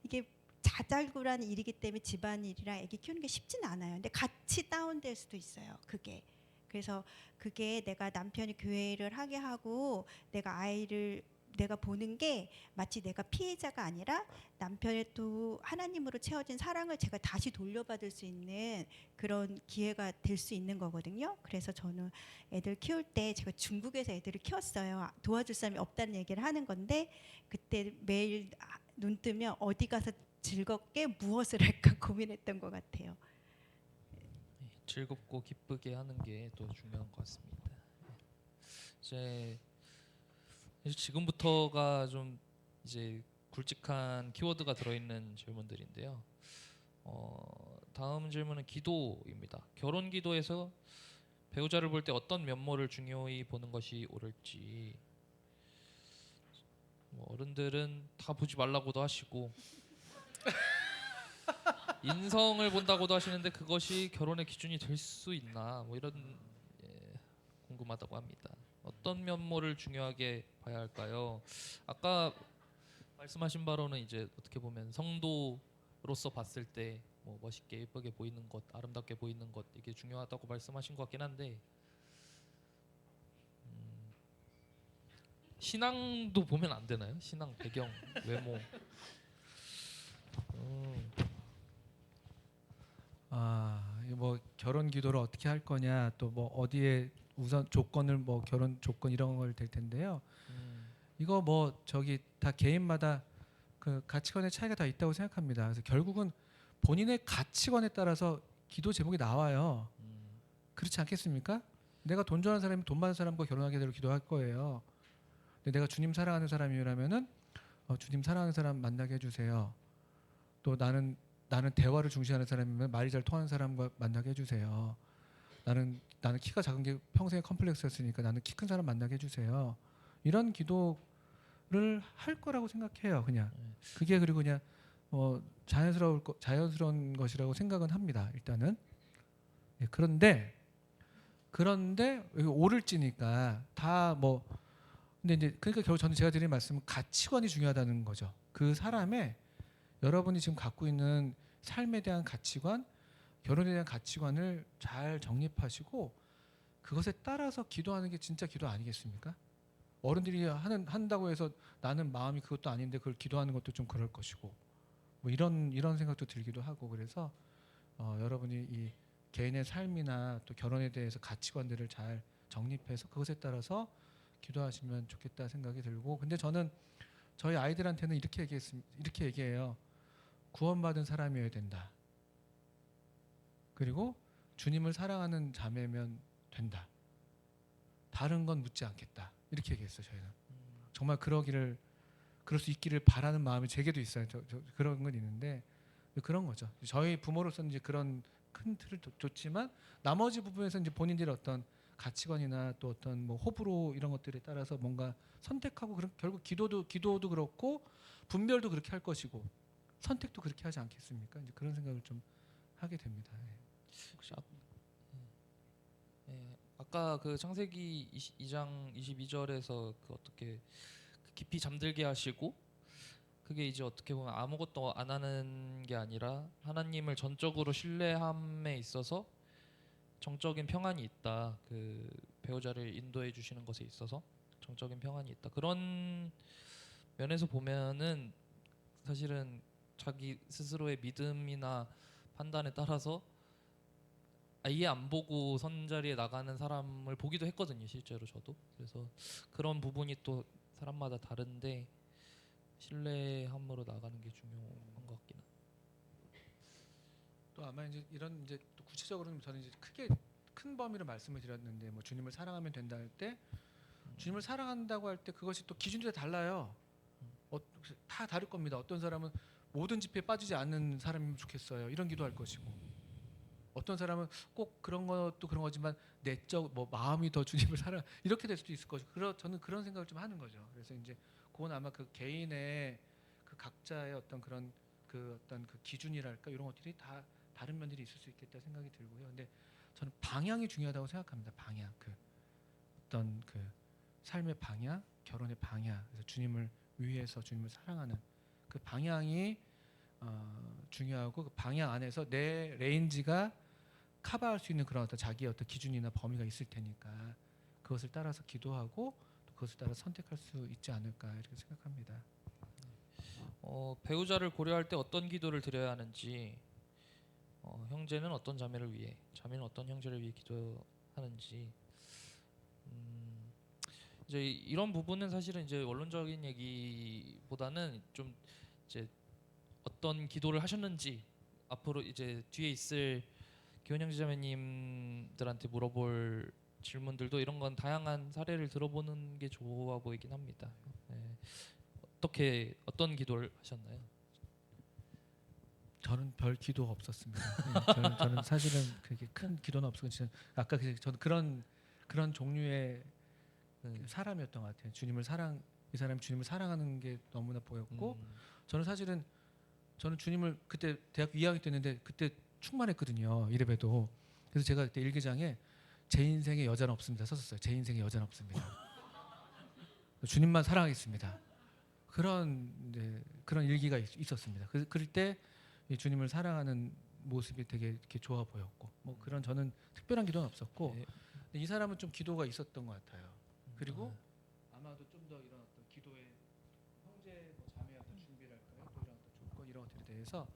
이게 자잘구라는 일이기 때문에 집안일이랑 아기 키우는 게 쉽진 않아요. 근데 같이 다운될 수도 있어요. 그게. 그래서 그게 내가 남편이 교회를 하게 하고 내가 아이를 내가 보는 게 마치 내가 피해자가 아니라 남편의 또 하나님으로 채워진 사랑을 제가 다시 돌려받을 수 있는 그런 기회가 될 수 있는 거거든요. 그래서 저는 애들 키울 때 제가 중국에서 애들을 키웠어요. 도와줄 사람이 없다는 얘기를 하는 건데 그때 매일 눈 뜨면 어디 가서 즐겁게 무엇을 할까 고민했던 것 같아요. 즐겁고 기쁘게 하는 게 또 중요한 것 같습니다. 이제 지금부터가 좀 이제 굵직한 키워드가 들어있는 질문들인데요. 다음 질문은 기도입니다. 결혼 기도에서 배우자를 볼 때 어떤 면모를 중요히 보는 것이 옳을지. 어른들은 다 보지 말라고도 하시고 인성을 본다고도 하시는데 그것이 결혼의 기준이 될 수 있나? 뭐 이런 궁금하다고 합니다. 어떤 면모를 중요하게 봐야 할까요? 아까 말씀하신 바로는 이제 어떻게 보면 성도로서 봤을 때 뭐 멋있게 예쁘게 보이는 것, 아름답게 보이는 것 이게 중요하다고 말씀하신 것 같긴 한데 신앙도 보면 안 되나요? 신앙 배경, 외모. 이뭐 결혼 기도를 어떻게 할 거냐, 또 뭐 어디에 우선 조건을 뭐 결혼 조건 이런 걸 될 텐데요. 이거 뭐 저기 다 개인마다 그 가치관의 차이가 다 있다고 생각합니다. 그래서 결국은 본인의 가치관에 따라서 기도 제목이 나와요. 그렇지 않겠습니까? 내가 돈 좋아하는 사람이 돈 많은 사람과 결혼하게 되도록 기도할 거예요. 근데 내가 주님 사랑하는 사람이라면은 주님 사랑하는 사람 만나게 해주세요. 또 나는 대화를 중시하는 사람이면 말이 잘 통하는 사람과 만나게 해주세요. 나는 키가 작은 게 평생의 컴플렉스였으니까 나는 키 큰 사람 만나게 해주세요. 이런 기도를 할 거라고 생각해요. 그냥 그게 그리고 그냥 자연스러운 것이라고 생각은 합니다. 일단은. 예, 그런데 여기 오를지니까 다 뭐 근데 이제 그러니까 결국 저는 제가 드리는 말씀은 가치관이 중요하다는 거죠. 그 사람의 여러분이 지금 갖고 있는 삶에 대한 가치관, 결혼에 대한 가치관을 잘 정립하시고 그것에 따라서 기도하는 게 진짜 기도 아니겠습니까? 어른들이 한다고 해서 나는 마음이 그것도 아닌데 그걸 기도하는 것도 좀 그럴 것이고 뭐 이런 생각도 들기도 하고 그래서 여러분이 이 개인의 삶이나 또 결혼에 대해서 가치관들을 잘 정립해서 그것에 따라서 기도하시면 좋겠다 생각이 들고 근데 저는 저희 아이들한테는 이렇게 얘기해요. 구원받은 사람이어야 된다. 그리고 주님을 사랑하는 자매면 된다. 다른 건 묻지 않겠다. 이렇게 얘기했어요. 저희는 정말 그럴 수 있기를 바라는 마음이 제게도 있어요. 그런 건 있는데 그런 거죠. 저희 부모로서는 이제 그런 큰 틀을 줬지만 나머지 부분에서 이제 본인들의 어떤 가치관이나 또 어떤 뭐 호불호 이런 것들에 따라서 뭔가 선택하고 결국 기도도 그렇고 분별도 그렇게 할 것이고 선택도 그렇게 하지 않겠습니까? 이제 그런 생각을 좀 하게 됩니다. 혹시 아까 그 창세기 2장 22절에서 그 어떻게 깊이 잠들게 하시고 그게 이제 어떻게 보면 아무것도 안 하는 게 아니라 하나님을 전적으로 신뢰함에 있어서 정적인 평안이 있다. 그 배우자를 인도해 주시는 것에 있어서 정적인 평안이 있다. 그런 면에서 보면은 사실은 자기 스스로의 믿음이나 판단에 따라서 아예 안 보고 선자리에 나가는 사람을 보기도 했거든요. 실제로 저도. 그래서 그런 부분이 또 사람마다 다른데 신뢰함으로 나가는 게 중요한 것 같긴 합니다. 또 아마 이제 이런 이제 또 구체적으로는 저는 이제 크게 큰 범위로 말씀을 드렸는데 뭐 주님을 사랑하면 된다 할 때 주님을 사랑한다고 할 때 그것이 또 기준들이 달라요. 다 다를 겁니다. 어떤 사람은 모든 집회에 빠지지 않는 사람이면 좋겠어요. 이런 기도할 것이고 어떤 사람은 꼭 그런 것도 그런 거지만 내적 뭐 마음이 더 주님을 사랑 이렇게 될 수도 있을 것이고 저는 그런 생각을 좀 하는 거죠. 그래서 이제 그건 아마 그 개인의 그 각자의 어떤 그런 그 어떤 그 기준이랄까 이런 것들이 다 다른 면들이 있을 수 있겠다 생각이 들고요. 근데 저는 방향이 중요하다고 생각합니다. 방향 그 어떤 그 삶의 방향, 결혼의 방향, 그래서 주님을 위해서 주님을 사랑하는 그 방향이 중요하고 그 방향 안에서 내 레인지가 커버할 수 있는 그런 어떤 자기의 어떤 기준이나 범위가 있을 테니까 그것을 따라서 기도하고 또 그것을 따라 선택할 수 있지 않을까 이렇게 생각합니다. 배우자를 고려할 때 어떤 기도를 드려야 하는지, 형제는 어떤 자매를 위해, 자매는 어떤 형제를 위해 기도하는지, 이제 이런 부분은 사실은 이제 원론적인 얘기보다는 좀 이제 어떤 기도를 하셨는지 앞으로 이제 뒤에 있을 기원 형제자매님들한테 물어볼 질문들도 이런 건 다양한 사례를 들어보는 게 좋아 보이긴 합니다. 네. 어떤 기도를 하셨나요? 저는 별 기도 없었습니다. 저는 사실은 그렇게 큰 기도는 없었고 진짜 아까 저는 그런 종류의 사람이었던 것 같아요. 이 사람이 주님을 사랑하는 게 너무나 보였고 저는 사실은 저는 주님을 그때 대학교 2학년 때였는데 그때 충만했거든요. 이래봬도. 그래서 제가 그때 일기장에 제 인생에 여자는 없습니다 썼었어요. 제 인생에 여자는 없습니다. 주님만 사랑하겠습니다. 그런 일기가 있었습니다. 그럴 때 이 주님을 사랑하는 모습이 되게 이렇게 좋아 보였고 뭐 그런 저는 특별한 기도는 없었고 네. 근데 이 사람은 좀 기도가 있었던 것 같아요. 그리고 아마도 좀 더 이런 어떤 기도의 형제 뭐 자매의 어떤 준비랄까요? 또 이런 어떤 조건 이런 것들에 대해서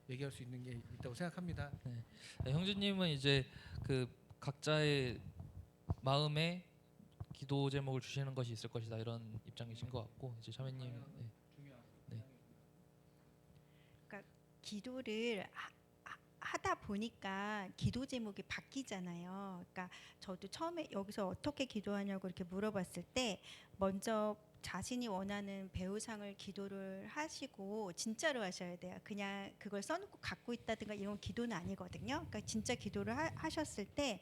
얘기할 수 있는 게 있다고 생각합니다. 네, 형제님은 이제 그 각자의 마음에 기도 제목을 주시는 것이 있을 것이다 이런 입장이신 것 같고 이제 자매님 기도를 하다 보니까 기도 제목이 바뀌잖아요. 그러니까 저도 처음에 여기서 어떻게 기도하냐고 이렇게 물어봤을 때 먼저 자신이 원하는 배우상을 기도를 하시고 진짜로 하셔야 돼요. 그냥 그걸 써놓고 갖고 있다든가 이런 기도는 아니거든요. 그러니까 진짜 기도를 하셨을 때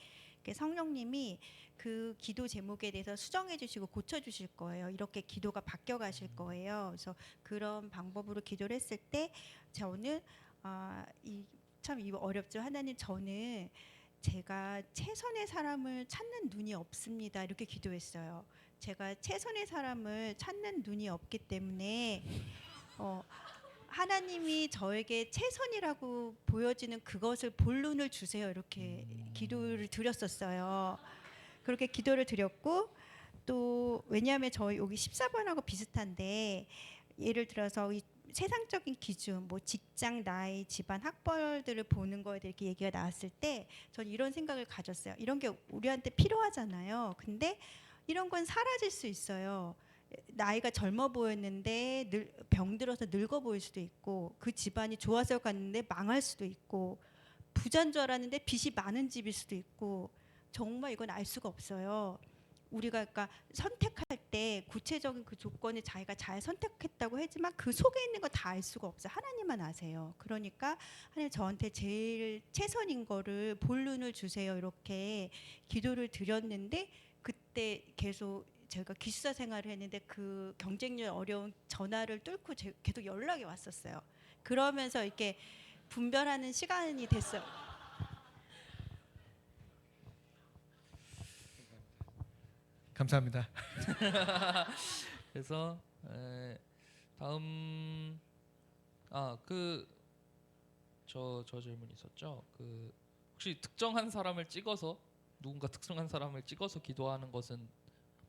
성령님이 그 기도 제목에 대해서 수정해 주시고 고쳐 주실 거예요. 이렇게 기도가 바뀌어 가실 거예요. 그래서 그런 방법으로 기도를 했을 때 저는 참 이거 어렵죠. 하나님 저는 제가 최선의 사람을 찾는 눈이 없습니다. 이렇게 기도했어요. 제가 최선의 사람을 찾는 눈이 없기 때문에 하나님이 저에게 최선이라고 보여지는 그것을 볼 눈을 주세요. 이렇게 기도를 드렸었어요. 그렇게 기도를 드렸고 또 왜냐하면 저희 여기 14번하고 비슷한데 예를 들어서 이 세상적인 기준, 뭐 직장, 나이, 집안, 학벌들을 보는 거에 대해 이렇게 얘기가 나왔을 때 전 이런 생각을 가졌어요. 이런 게 우리한테 필요하잖아요. 근데 이런 건 사라질 수 있어요. 나이가 젊어 보였는데 병들어서 늙어 보일 수도 있고 그 집안이 좋아서 갔는데 망할 수도 있고 부자인 줄 알았는데 빚이 많은 집일 수도 있고 정말 이건 알 수가 없어요. 우리가 그러니까 선택할 때 구체적인 그 조건을 자기가 잘 선택했다고 하지만 그 속에 있는 거 다 알 수가 없어요. 하나님만 아세요. 그러니까 하나님 저한테 제일 최선인 거를 볼 눈을 주세요. 이렇게 기도를 드렸는데 그때 계속 제가 기숙사 생활을 했는데 그 경쟁률 어려운 전화를 뚫고 계속 연락이 왔었어요. 그러면서 이렇게 분별하는 시간이 됐어요. 감사합니다. 그래서 다음 저 질문 있었죠. 그 혹시 특정한 사람을 찍어서 누군가 특정한 사람을 찍어서 기도하는 것은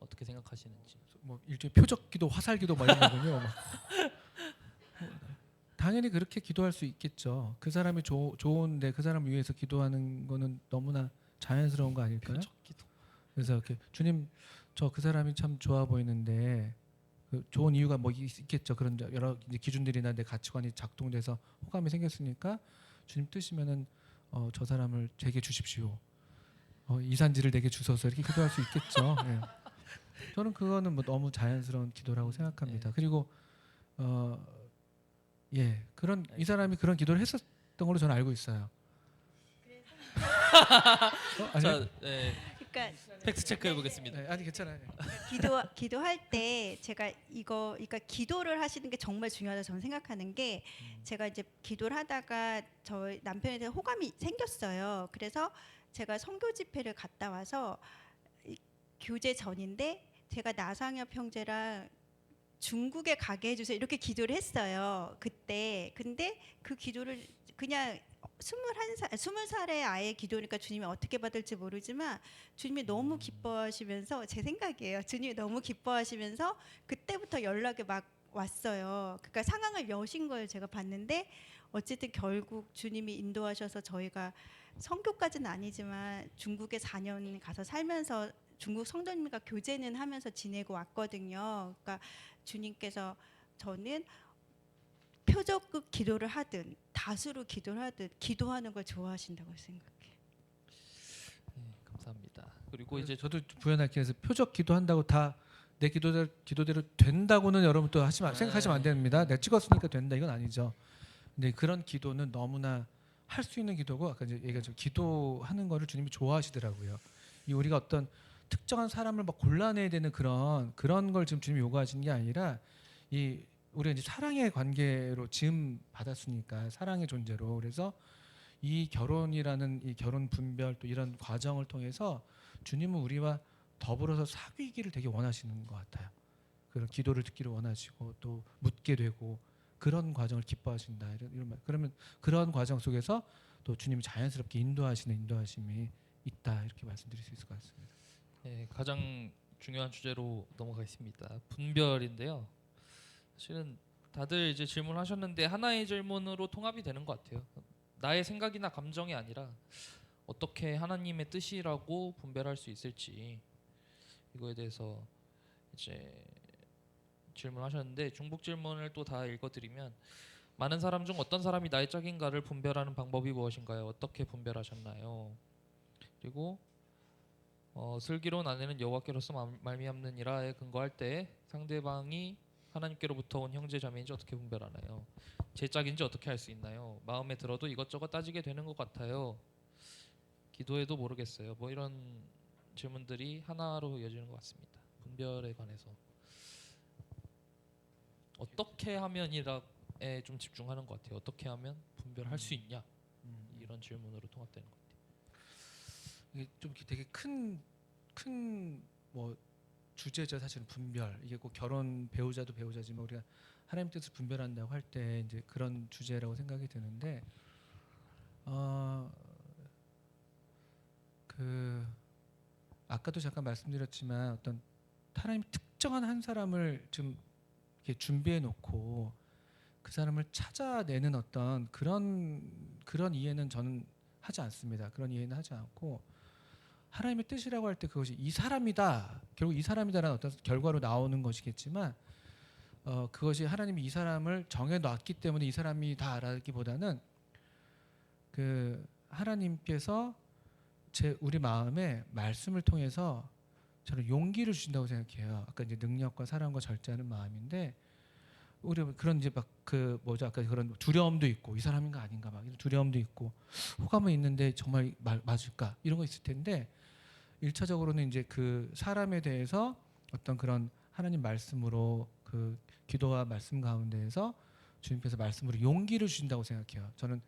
어떻게 생각하시는지. 뭐 일종의 표적 기도, 화살 기도 막 이런 거군요. 당연히 그렇게 기도할 수 있겠죠. 그 사람이 좋은데 그 사람을 위해서 기도하는 거는 너무나 자연스러운 거 아닐까요? 표적 기도. 그래서 이렇게 주님 저 그 사람이 참 좋아 보이는데 그 좋은 이유가 뭐 있겠죠. 그런 여러 이제 기준들이나 내 가치관이 작동돼서 호감이 생겼으니까 주님 뜻이면은 저 사람을 제게 주십시오. 이산지를 내게 주소서 이렇게 기도할 수 있겠죠. 예. 저는 그거는 뭐 너무 자연스러운 기도라고 생각합니다. 그리고 그런 이 사람이 그런 기도를 했었던 걸로 저는 알고 있어요. 자, 네, 그러니까 팩트 체크해 보겠습니다. 네, 아니 괜찮아요. 기도할 때 제가 그러니까 기도를 하시는 게 정말 중요하다 저는 생각하는 게 제가 이제 기도를 하다가 저희 남편에 대해 호감이 생겼어요. 그래서 제가 선교 집회를 갔다 와서 교제 전인데 제가 나상엽 형제랑 중국에 가게 해주세요 이렇게 기도를 했어요. 그때 근데 그 기도를 그냥 스물 살의 아이의 기도니까 주님이 어떻게 받을지 모르지만 주님이 너무 기뻐하시면서 제 생각이에요. 주님이 너무 기뻐하시면서 그때부터 연락이 막 왔어요. 그러니까 상황을 여신 걸 제가 봤는데 어쨌든 결국 주님이 인도하셔서 저희가 선교까지는 아니지만 중국에 4년 가서 살면서 중국 성도님과 교제는 하면서 지내고 왔거든요. 그러니까 주님께서 저는 표적급 기도를 하든 다수로 기도를 하든 기도하는 걸 좋아하신다고 생각해요. 네, 감사합니다. 그리고 이제 저도 부연할게 해서 표적 기도한다고 다 내 기도대로 된다고는 여러분 또 생각하시면 안 됩니다. 내가 찍었으니까 된다 이건 아니죠. 근데 그런 기도는 너무나 할 수 있는 기도고 아까 이제 얘기했죠. 기도하는 거를 주님이 좋아하시더라고요. 이 우리가 어떤 특정한 사람을 막 골라내야 되는 그런 걸 지금 주님이 요구하시는 게 아니라 이 우리가 이제 사랑의 관계로 지음 받았으니까 사랑의 존재로 그래서 이 결혼이라는 이 결혼 분별 또 이런 과정을 통해서 주님은 우리와 더불어서 사귀기를 되게 원하시는 것 같아요. 그런 기도를 듣기를 원하시고 또 묻게 되고 그런 과정을 기뻐하신다 이런 말. 그러면 그런 과정 속에서 또 주님이 자연스럽게 인도하시는 인도하심이 있다 이렇게 말씀드릴 수 있을 것 같습니다. 네, 가장 중요한 주제로 넘어가겠습니다. 분별인데요. 사실은 다들 이제 질문하셨는데 하나의 질문으로 통합이 되는 것 같아요. 나의 생각이나 감정이 아니라 어떻게 하나님의 뜻이라고 분별할 수 있을지 이거에 대해서 이제 질문하셨는데 중복 질문을 또 다 읽어드리면 많은 사람 중 어떤 사람이 나의 짝인가를 분별하는 방법이 무엇인가요? 어떻게 분별하셨나요? 그리고 슬기로운 아내는 여호와께로서 말미암느니라에 근거할 때 상대방이 하나님께로부터 온 형제 자매인지 어떻게 분별하나요? 제 짝인지 어떻게 알 수 있나요? 마음에 들어도 이것저것 따지게 되는 것 같아요. 기도해도 모르겠어요. 뭐 이런 질문들이 하나로 이어지는 것 같습니다. 분별에 관해서 어떻게 하면이라에 좀 집중하는 것 같아요. 어떻게 하면 분별할 수 있냐 이런 질문으로 통합되는 것 같아요. 이게 좀 되게 큰 뭐 주제죠. 사실은 분별 이게 꼭 결혼 배우자도 배우자지만 우리가 하나님 뜻을 분별한다고 할 때 이제 그런 주제라고 생각이 드는데 그 아까도 잠깐 말씀드렸지만 어떤 하나님 특정한 한 사람을 좀 이렇게 준비해 놓고 그 사람을 찾아내는 어떤 그런 이해는 저는 하지 않습니다. 그런 이해는 하지 않고 하나님의 뜻이라고 할 때 그것이 이 사람이다. 결국 이 사람이다라는 어떤 결과로 나오는 것이겠지만 그것이 하나님이 이 사람을 정해 놨기 때문에 이 사람이다라기보다는 그 하나님께서 우리 마음에 말씀을 통해서 저는 용기를 주신다고 생각해요. 아까 이제 능력과 사랑과 절제하는 마음인데 우리 그런 이제 막 그 뭐죠 아까 그런 두려움도 있고 이 사람인가 아닌가 막 이런 두려움도 있고 호감은 있는데 정말 맞을까 이런 거 있을 텐데 1차적으로는 이제 그 사람에 대해서 어떤 그런 하나님 말씀으로 그 기도와 말씀 가운데에서 주님께서 말씀으로 용기를 주신다고 생각해요. 저는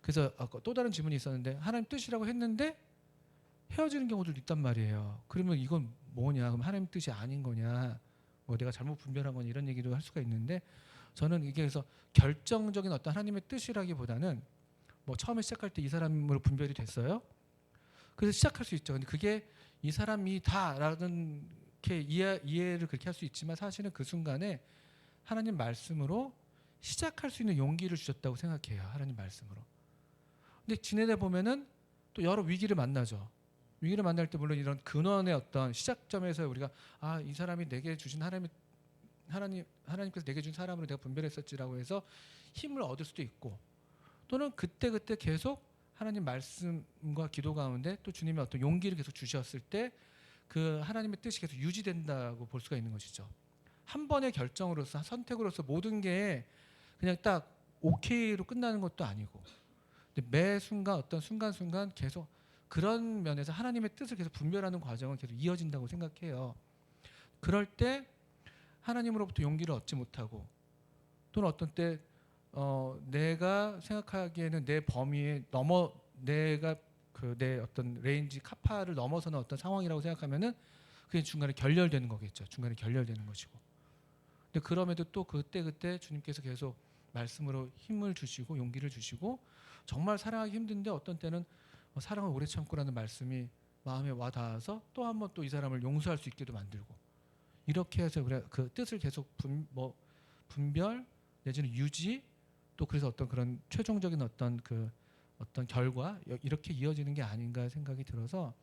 그래서 또 다른 질문이 있었는데 하나님 뜻이라고 했는데 헤어지는 경우도 있단 말이에요. 그러면 이건 뭐냐? 그럼 하나님 뜻이 아닌 거냐? 뭐 내가 잘못 분별한 거냐 이런 얘기도 할 수가 있는데 저는 이게 그래서 결정적인 어떤 하나님의 뜻이라기보다는 뭐 처음에 시작할 때 이 사람으로 분별이 됐어요. 그래서 시작할 수 있죠. 근데 그게 이 사람이 다라는 이렇게 이해를 그렇게 할 수 있지만 사실은 그 순간에 하나님 말씀으로 시작할 수 있는 용기를 주셨다고 생각해요. 하나님 말씀으로. 근데 지내다 보면은 또 여러 위기를 만나죠. 위기를 만날 때 물론 이런 근원의 어떤 시작점에서 우리가 이 사람이 내게 주신 하나님께서 내게 준 사람으로 내가 분별했었지라고 해서 힘을 얻을 수도 있고 또는 그때 계속 하나님 말씀과 기도 가운데 또 주님의 어떤 용기를 계속 주셨을 때 그 하나님의 뜻이 계속 유지된다고 볼 수가 있는 것이죠. 한 번의 결정으로서 선택으로서 모든 게 그냥 딱 오케이로 끝나는 것도 아니고 근데 매 순간 어떤 순간순간 계속 그런 면에서 하나님의 뜻을 계속 분별하는 과정은 계속 이어진다고 생각해요. 그럴 때 하나님으로부터 용기를 얻지 못하고 또는 어떤 때 내가 생각하기에는 내 범위에 내가 내 어떤 레인지 카파를 넘어서는 어떤 상황이라고 생각하면은 그게 중간에 결렬되는 거겠죠. 중간에 결렬되는 것이고. 근데 그럼에도 또 그때 주님께서 계속 말씀으로 힘을 주시고 용기를 주시고 정말 사랑하기 힘든데 어떤 때는 사랑을 오래 참고라는 말씀이 마음에 와 닿아서 또 한 번 또 이 사람을 용서할 수 있게도 만들고 이렇게 해서 우리가 그 뜻을 계속 분별 내지는 유지 또 그래서 어떤 그런 최종적인 어떤 그 어떤 결과 이렇게 이어지는 게 아닌가 생각이 들어서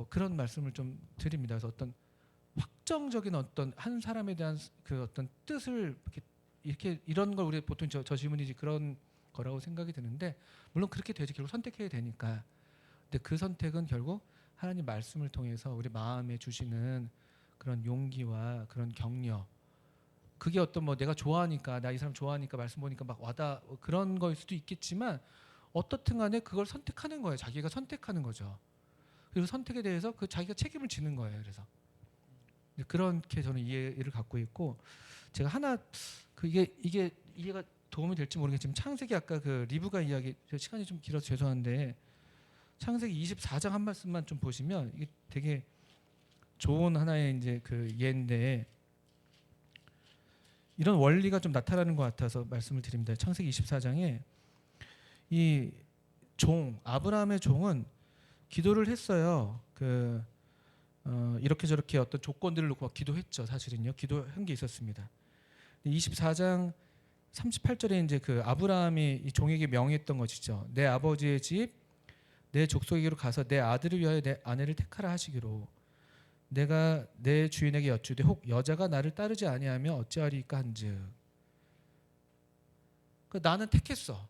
그런 말씀을 좀 드립니다. 그래서 어떤 확정적인 어떤 한 사람에 대한 그 어떤 뜻을 이렇게 이런 걸 우리 보통 저 질문이지 그런 거라고 생각이 드는데 물론 그렇게 되지 결국 선택해야 되니까. 근데 그 선택은 결국 하나님 말씀을 통해서 우리 마음에 주시는 그런 용기와 그런 격려. 그게 어떤 뭐 내가 좋아하니까 나 이 사람 좋아하니까 말씀 보니까 막 와다 그런 거일 수도 있겠지만 어떻든 간에 그걸 선택하는 거예요. 자기가 선택하는 거죠. 그리고 선택에 대해서 그 자기가 책임을 지는 거예요. 그래서 그렇게 저는 이해를 갖고 있고 제가 하나 그 이게 이해가 도움이 될지 모르겠지만 창세기 아까 그 리브가 이야기 시간이 좀 길어서 죄송한데 창세기 24장 한 말씀만 좀 보시면 이게 되게 좋은 하나의 이제 그 예인데 이런 원리가 좀 나타나는 것 같아서 말씀을 드립니다. 창세기 24장에 이 아브라함의 종은 기도를 했어요. 이렇게 저렇게 어떤 조건들을 놓고 막 기도했죠. 사실은요. 기도한 게 있었습니다. 24장 38절에 이제 그 아브라함이 이 종에게 명했던 것이죠. 내 아버지의 집, 내 족속에게로 가서 내 아들을 위하여 내 아내를 택하라 하시기로 내가 내 주인에게 여쭈되 혹 여자가 나를 따르지 아니하며 어찌하리까 한즉. 그러니까 나는 택했어.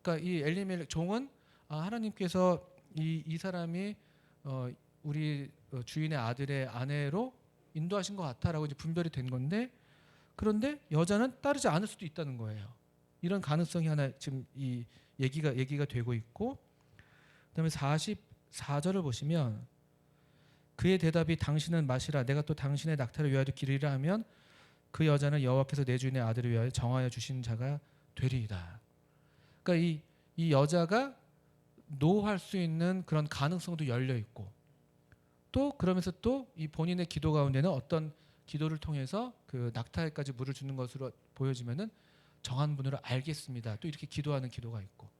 그러니까 이 엘리멜렉 종은 하나님께서 이 사람이 우리 주인의 아들의 아내로 인도하신 것 같아라고 이제 분별이 된 건데 그런데 여자는 따르지 않을 수도 있다는 거예요. 이런 가능성이 하나 지금 이 얘기가 되고 있고 그다음에 44절을 보시면 그의 대답이 당신은 마시라 내가 또 당신의 낙타를 위하여 기르리라 하면 그 여자는 여호와께서 내 주인의 아들을 위하여 정하여 주신 자가 되리이다. 그러니까 이 여자가 노할 수 있는 그런 가능성도 열려 있고 또 그러면서 또 이 본인의 기도 가운데는 어떤 기도를 통해서 그 낙타에까지 물을 주는 것으로 보여지면은 정한 분으로 알겠습니다. 또 이렇게 기도하는 기도가 있고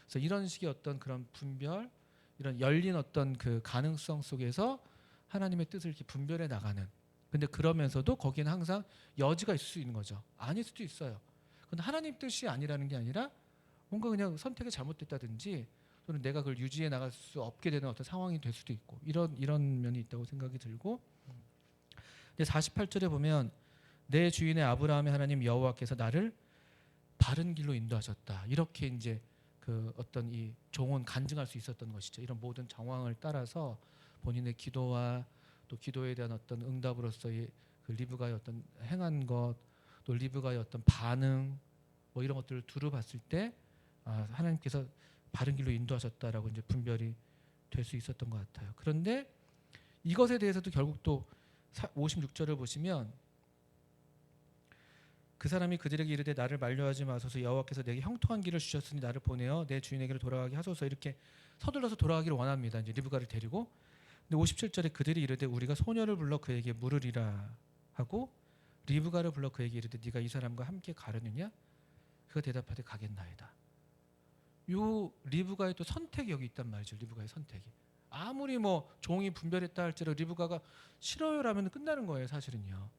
그래서 이런 식의 어떤 그런 분별 이런 열린 어떤 그 가능성 속에서 하나님의 뜻을 이렇게 분별해 나가는 근데 그러면서도 거기는 항상 여지가 있을 수 있는 거죠. 아닐 수도 있어요. 근데 하나님 뜻이 아니라는 게 아니라 뭔가 그냥 선택이 잘못됐다든지 또는 내가 그걸 유지해 나갈 수 없게 되는 어떤 상황이 될 수도 있고 이런 면이 있다고 생각이 들고 근데 48절에 보면 내 주인의 아브라함의 하나님 여호와께서 나를 바른 길로 인도하셨다. 이렇게 이제 그 어떤 이 종은 간증할 수 있었던 것이죠. 이런 모든 정황을 따라서 본인의 기도와 또 기도에 대한 어떤 응답으로서의 그 리브가의 어떤 행한 것, 또 리브가의 어떤 반응, 뭐 이런 것들을 두루 봤을 때 하나님께서 바른 길로 인도하셨다라고 이제 분별이 될 수 있었던 것 같아요. 그런데 이것에 대해서도 결국 또 56절을 보시면 그 사람이 그들에게 이르되 나를 만류하지 마소서 여호와께서 내게 형통한 길을 주셨으니 나를 보내어 내 주인에게로 돌아가게 하소서 이렇게 서둘러서 돌아가기를 원합니다. 이제 리브가를 데리고 근데 57절에 그들이 이르되 우리가 소녀를 불러 그에게 물으리라 하고 리브가를 불러 그에게 이르되 네가 이 사람과 함께 가려느냐 그가 대답하되 가겠나이다. 요 리브가의 또 선택이 여기 있단 말이죠. 리브가의 선택이 아무리 뭐 종이 분별했다 할지라도 리브가가 싫어요라면 끝나는 거예요. 사실은요.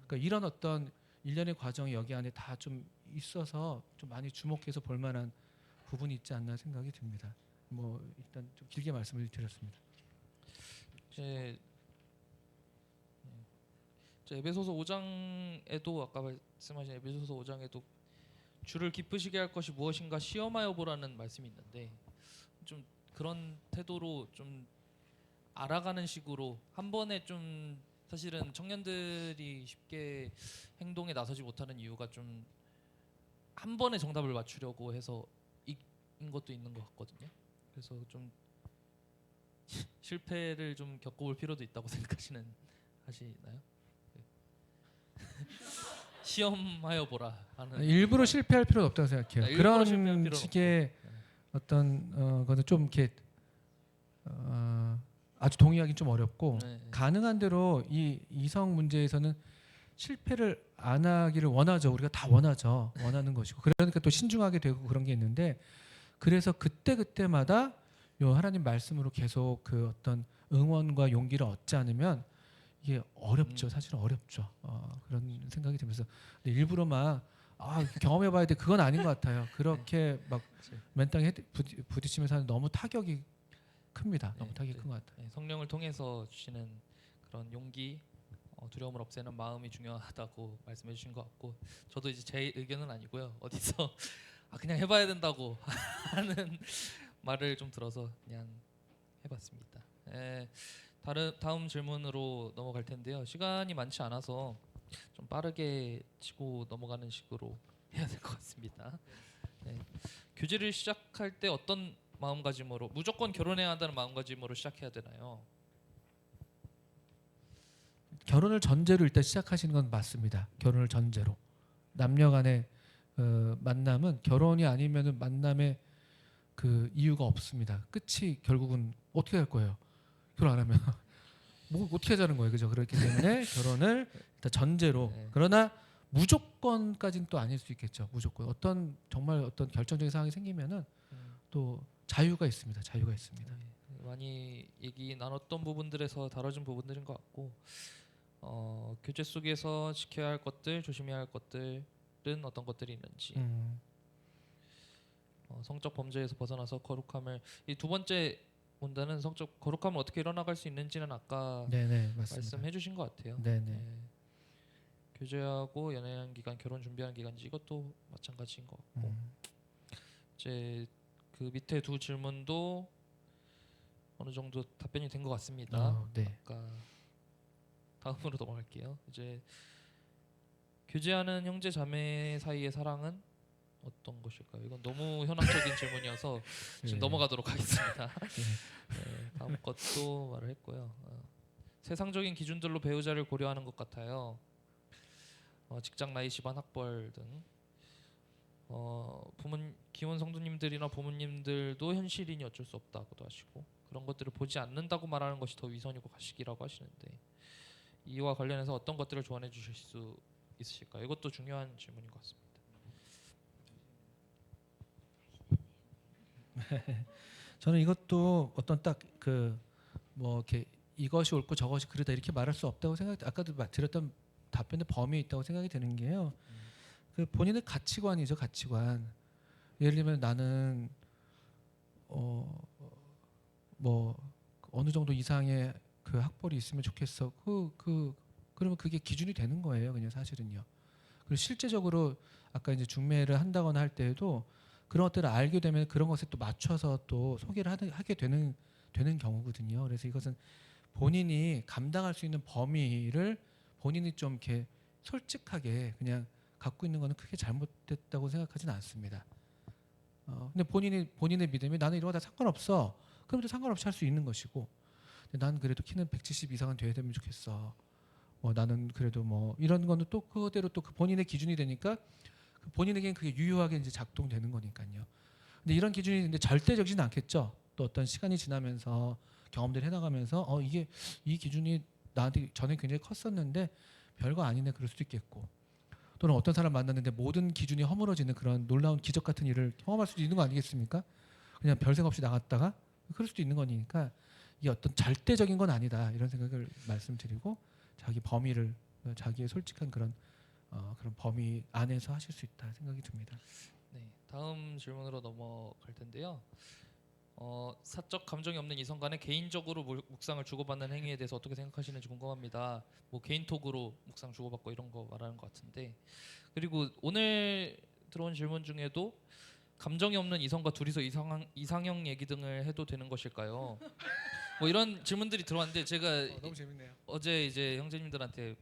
그러니까 이런 어떤 일련의 과정이 여기 안에 다 좀 있어서 좀 많이 주목해서 볼 만한 부분이 있지 않나 생각이 듭니다. 뭐 일단 좀 길게 말씀을 드렸습니다. 이제 에베소서 5장에도 아까 말씀하신 에베소서 5장에도 주를 기쁘시게 할 것이 무엇인가 시험하여 보라는 말씀이 있는데 좀 그런 태도로 좀 알아가는 식으로 한 번에 좀 사실은 청년들이 쉽게 행동에 나서지 못하는 이유가 좀 한 번에 정답을 맞추려고 해서 인 것도 있는 것 같거든요. 그래서 좀 실패를 좀 겪어볼 필요도 있다고 하시나요? 네. 시험하여 보라 하는 일부러 실패할 필요는 없다고 생각해요. 일부러 실패할 그런 필요는 식의 없고. 어떤 거는 좀 이렇게 아주 동의하기 좀 어렵고 네. 가능한 대로 이 이성 문제에서는 실패를 안 하기를 원하죠. 우리가 다 원하죠. 원하는 것이고 그러니까 또 신중하게 되고 그런 게 있는데 그래서 그때마다 요 하나님 말씀으로 계속 그 어떤 응원과 용기를 얻지 않으면 이게 어렵죠. 사실은 어렵죠. 그런 생각이 들면서 근데 일부러 막 경험해봐야 돼 그건 아닌 것 같아요. 그렇게 막 맨땅에 부딪히면서 하는 너무 타격이 큽니다. 너무 타격이 큰 것 같아요. 네, 성령을 통해서 주시는 그런 용기, 두려움을 없애는 마음이 중요하다고 말씀해 주신 것 같고 저도 이제 제 의견은 아니고요. 어디서 그냥 해봐야 된다고 하는 말을 좀 들어서 그냥 해봤습니다. 다음 질문으로 넘어갈 텐데요. 시간이 많지 않아서 좀 빠르게 치고 넘어가는 식으로 해야 될 것 같습니다. 네. 교제를 시작할 때 어떤 마음가짐으로 무조건 결혼해야 한다는 마음가짐으로 시작해야 되나요? 결혼을 전제로 일단 시작하시는 건 맞습니다. 결혼을 전제로 남녀간의 만남은 결혼이 아니면은 만남의 그 이유가 없습니다. 끝이 결국은 어떻게 할 거예요? 결혼 안 하면 뭐 어떻게 하자는 거예요, 그죠? 그렇기 때문에 결혼을 일단 전제로 네. 그러나 무조건까지는 또 아닐 수 있겠죠. 무조건 정말 어떤 결정적인 상황이 생기면은 또 자유가 있습니다. 자유가 있습니다. 많이 얘기 나눴던 부분들에서 다뤄진 부분들인 것 같고 교제 속에서 지켜야 할 것들, 조심해야 할 것들은 어떤 것들이 있는지 성적 범죄에서 벗어나서 거룩함을 이 두 번째 문제는 성적 거룩함을 어떻게 이뤄나갈 수 있는지는 아까 네네 맞습니다. 말씀해주신 것 같아요. 네네. 네. 교제하고 연애하는 기간, 결혼 준비하는 기간지 이것도 마찬가지인 것 같고 이제 그 밑에 두 질문도 어느 정도 답변이 된 것 같습니다. 네. 아까 다음으로 넘어갈게요. 이제 교제하는 형제 자매 사이의 사랑은 어떤 것일까요? 이건 너무 현학적인 질문이어서 지금 네. 넘어가도록 하겠습니다. 네, 다음 것도 말을 했고요. 세상적인 기준들로 배우자를 고려하는 것 같아요. 직장, 나이, 집안, 학벌 등 기혼 성도님들이나 부모님들도 현실이니 어쩔 수 없다고도 하시고 그런 것들을 보지 않는다고 말하는 것이 더 위선이고 가식이라고 하시는데 이와 관련해서 어떤 것들을 조언해 주실 수 있으실까요? 이것도 중요한 질문인 것 같습니다. 저는 이것도 어떤 딱 그 뭐 이렇게 이것이 옳고 저것이 그르다 이렇게 말할 수 없다고 아까도 드렸던 답변의 범위에 있다고 생각이 드는 게요. 그 본인의 가치관이죠, 가치관. 예를 들면 나는 뭐 어느 정도 이상의 그 학벌이 있으면 좋겠어. 그러면 그게 기준이 되는 거예요, 그냥 사실은요. 그리고 실제적으로 아까 이제 중매를 한다거나 할 때에도 그런 것들을 알게 되면 그런 것에 또 맞춰서 또 소개를 하게 되는 경우거든요. 그래서 이것은 본인이 감당할 수 있는 범위를 본인이 좀 이렇게 솔직하게 그냥 갖고 있는 거는 크게 잘못됐다고 생각하지는 않습니다. 근데 본인의 믿음이 나는 이런 거 다 상관없어. 그럼 또 상관없이 할 수 있는 것이고, 근데 나는 그래도 키는 170 이상은 돼야 되면 좋겠어. 나는 그래도 뭐 이런 거는 또 그대로 또 그 본인의 기준이 되니까 그 본인에게는 그게 유효하게 이제 작동되는 거니까요. 근데 이런 기준이 근데 절대적이진 않겠죠. 또 어떤 시간이 지나면서 경험들을 해나가면서 이게 이 기준이 나한테 전에 굉장히 컸었는데 별거 아니네 그럴 수도 있겠고 또는 어떤 사람 만났는데 모든 기준이 허물어지는 그런 놀라운 기적 같은 일을 경험할 수도 있는 거 아니겠습니까? 그냥 별 생각 없이 나갔다가 그럴 수도 있는 거니까 이게 어떤 절대적인 건 아니다 이런 생각을 말씀드리고 자기 범위를 자기의 솔직한 그런 범위 안에서 하실 수 있다 생각이 듭니다. 네, 다음 질문으로 넘어갈 텐데요. 사적 감정이 없는 이성 간에 개인적으로 묵상을 주고받는 행위에 대해서 어떻게 생각하시는지 궁금합니다. 뭐 개인톡으로 묵상 주고받고 이런 거 말하는 것 같은데 그리고 오늘 들어온 질문 중에도 감정이 없는 이성과 둘이서 이상형 얘기 등을 해도 되는 것일까요? 뭐 이런 질문들이 들어왔는데 제가 너무 재밌네요. 어제 이제 형제님한테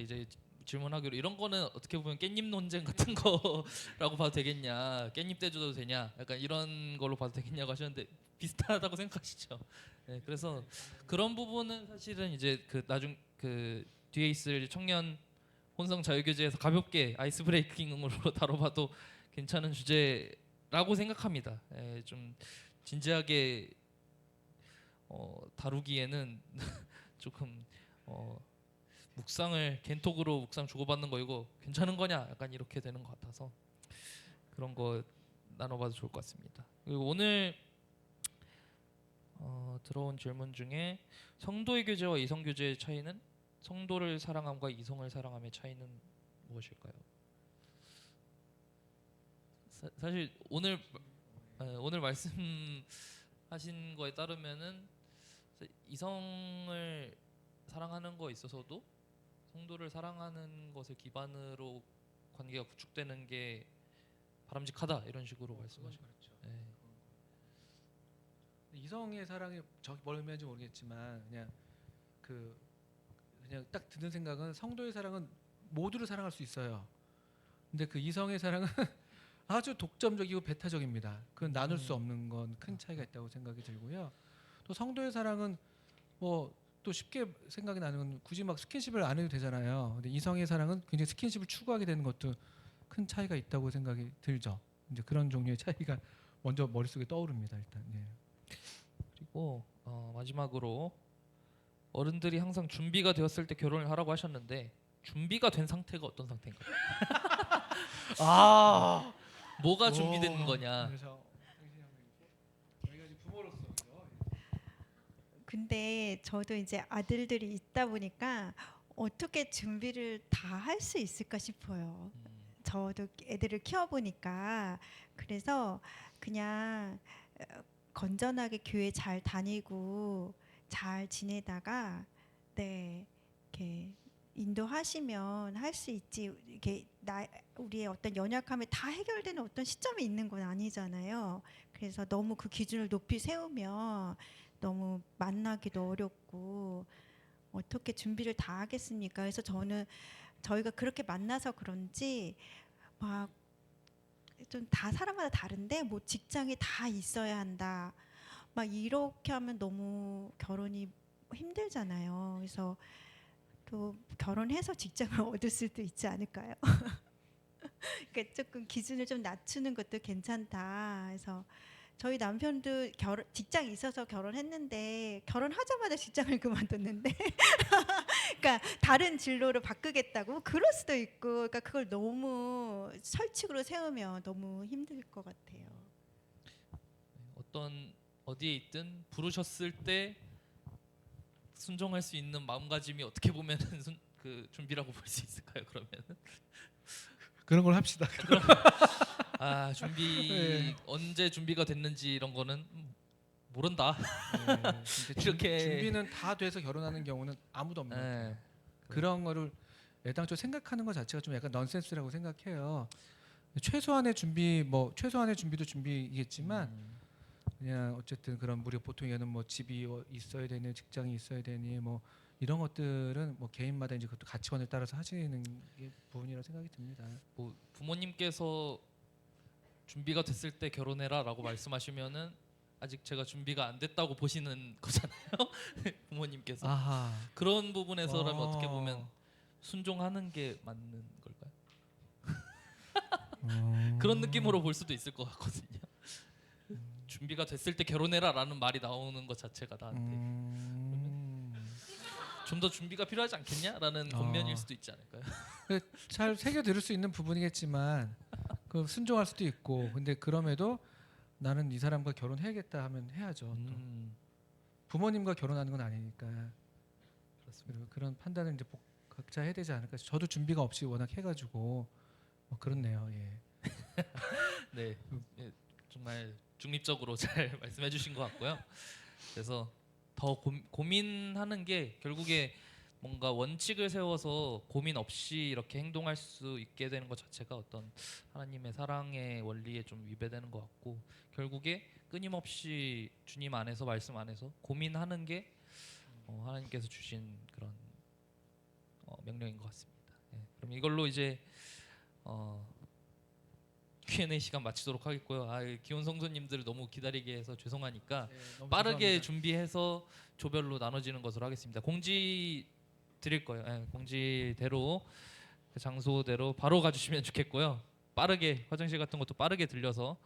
이제 질문하기로 이런 거는 어떻게 보면 깻잎 논쟁 같은 거라고 봐도 되겠냐, 깻잎 떼줘도 되냐, 약간 이런 걸로 봐도 되겠냐고 하셨는데 비슷하다고 생각하시죠? 네, 그래서 그런 부분은 사실은 이제 그 그 뒤에 있을 청년 혼성 자유교제에서 가볍게 아이스 브레이킹으로 다뤄봐도 괜찮은 주제라고 생각합니다. 좀 진지하게 다루기에는 조금 묵상을 겐톡으로 묵상 주고받는 거 이거 괜찮은 거냐? 약간 이렇게 되는 것 같아서 그런 거 나눠봐도 좋을 것 같습니다. 그리고 오늘 들어온 질문 중에 성도의 교제와 이성 교제의 차이는 성도를 사랑함과 이성을 사랑함의 차이는 무엇일까요? 사실 오늘 말씀하신 거에 따르면은 이성을 사랑하는 거에 있어서도 성도를 사랑하는 것을 기반으로 관계가 구축되는 게 바람직하다 이런 식으로 말씀하신 거죠. 네. 이성의 사랑이 저기 뭘 의미하는지 모르겠지만 그냥 딱 드는 생각은 성도의 사랑은 모두를 사랑할 수 있어요. 근데 그 이성의 사랑은 아주 독점적이고 배타적입니다. 그건 나눌 수 없는 건 큰 차이가 있다고 생각이 들고요. 또 성도의 사랑은 뭐 또 쉽게 생각이 나는 건 굳이 막 스킨십을 안 해도 되잖아요. 근데 이성의 사랑은 굉장히 스킨십을 추구하게 되는 것도 큰 차이가 있다고 생각이 들죠. 이제 그런 종류의 차이가 먼저 머릿속에 떠오릅니다. 일단. 예. 그리고 마지막으로 어른들이 항상 준비가 되었을 때 결혼을 하라고 하셨는데 준비가 된 상태가 어떤 상태인가요? 아, 뭐가 준비된 거냐? 그래서 저희가 이제 부모로서 근데 저도 이제 아들들이 있다 보니까 어떻게 준비를 다 할 수 있을까 싶어요. 저도 애들을 키워보니까 그래서 그냥 건전하게 교회 잘 다니고 잘 지내다가 네 이렇게 인도하시면 할 수 있지 이렇게 우리의 어떤 연약함이 다 해결되는 어떤 시점이 있는 건 아니잖아요. 그래서 너무 그 기준을 높이 세우면 너무 만나기도 어렵고 어떻게 준비를 다 하겠습니까? 그래서 저는 저희가 그렇게 만나서 그런지 막 좀 다 사람마다 다른데 뭐 직장이 다 있어야 한다. 막 이렇게 하면 너무 결혼이 힘들잖아요. 그래서 또 결혼해서 직장을 얻을 수도 있지 않을까요? 그러니까 조금 기준을 좀 낮추는 것도 괜찮다. 그래서 저희 남편도 직장이 있어서 결혼했는데 결혼하자마자 직장을 그만뒀는데 그러니까 다른 진로를 바꾸겠다고 그럴 수도 있고 그러니까 그걸 너무 철칙으로 세우면 너무 힘들 것 같아요. 어디에 있든 부르셨을 때 순종할 수 있는 마음가짐이 어떻게 보면은 그 준비라고 볼 수 있을까요? 그러면은 그런 걸 합시다. 준비 네. 언제 준비가 됐는지 이런 거는 모른다. 근데 이렇게 준비는 다 돼서 결혼하는 경우는 아무도 없는 것 같아요. 네. 그런 거를 애당초 생각하는 것 자체가 좀 약간 넌센스라고 생각해요. 최소한의 준비도 준비이겠지만 그냥 어쨌든 그런 무료 보통 얘는 뭐 집이 있어야 되니 직장이 있어야 되니 뭐 이런 것들은 뭐 개인마다 이제 그것도 가치관에 따라서 하시는 게 부분이라고 생각이 듭니다. 뭐 부모님께서 준비가 됐을 때 결혼해라라고 말씀하시면은 아직 제가 준비가 안 됐다고 보시는 거잖아요. 부모님께서 아하. 그런 부분에서라면 어. 어떻게 보면 순종하는 게 맞는 걸까요? 그런 느낌으로 볼 수도 있을 것 같거든요. 준비가 됐을 때 결혼해라라는 말이 나오는 것 자체가 나한테 좀 더 준비가 필요하지 않겠냐라는 권면일 수도 있지 않을까요? 잘 새겨 들을 수 있는 부분이겠지만 그 순종할 수도 있고 근데 그럼에도 나는 이 사람과 결혼해야겠다 하면 해야죠. 또. 부모님과 결혼하는 건 아니니까 그리고 그런 판단을 이제 각자 해야 되지 않을까. 저도 준비가 없이 워낙 해가지고 그렇네요. 예. 네, 예, 정말 중립적으로 잘 말씀해주신 것 같고요. 그래서 더 고민하는 게 결국에 뭔가 원칙을 세워서 고민 없이 이렇게 행동할 수 있게 되는 것 자체가 어떤 하나님의 사랑의 원리에 좀 위배되는 것 같고 결국에 끊임없이 주님 안에서 말씀 안에서 고민하는 게 하나님께서 주신 그런 명령인 것 같습니다. 예, 그럼 이걸로 이제 Q&A 시간 마치도록 하겠고요. 기혼 성도님들 너무 기다리게 해서 죄송하니까 너무 빠르게 죄송합니다. 준비해서 조별로 나눠지는 것으로 하겠습니다. 공지 드릴 거예요. 예, 공지대로 그 장소대로 바로 가주시면 좋겠고요. 빠르게 화장실 같은 것도 빠르게 들려서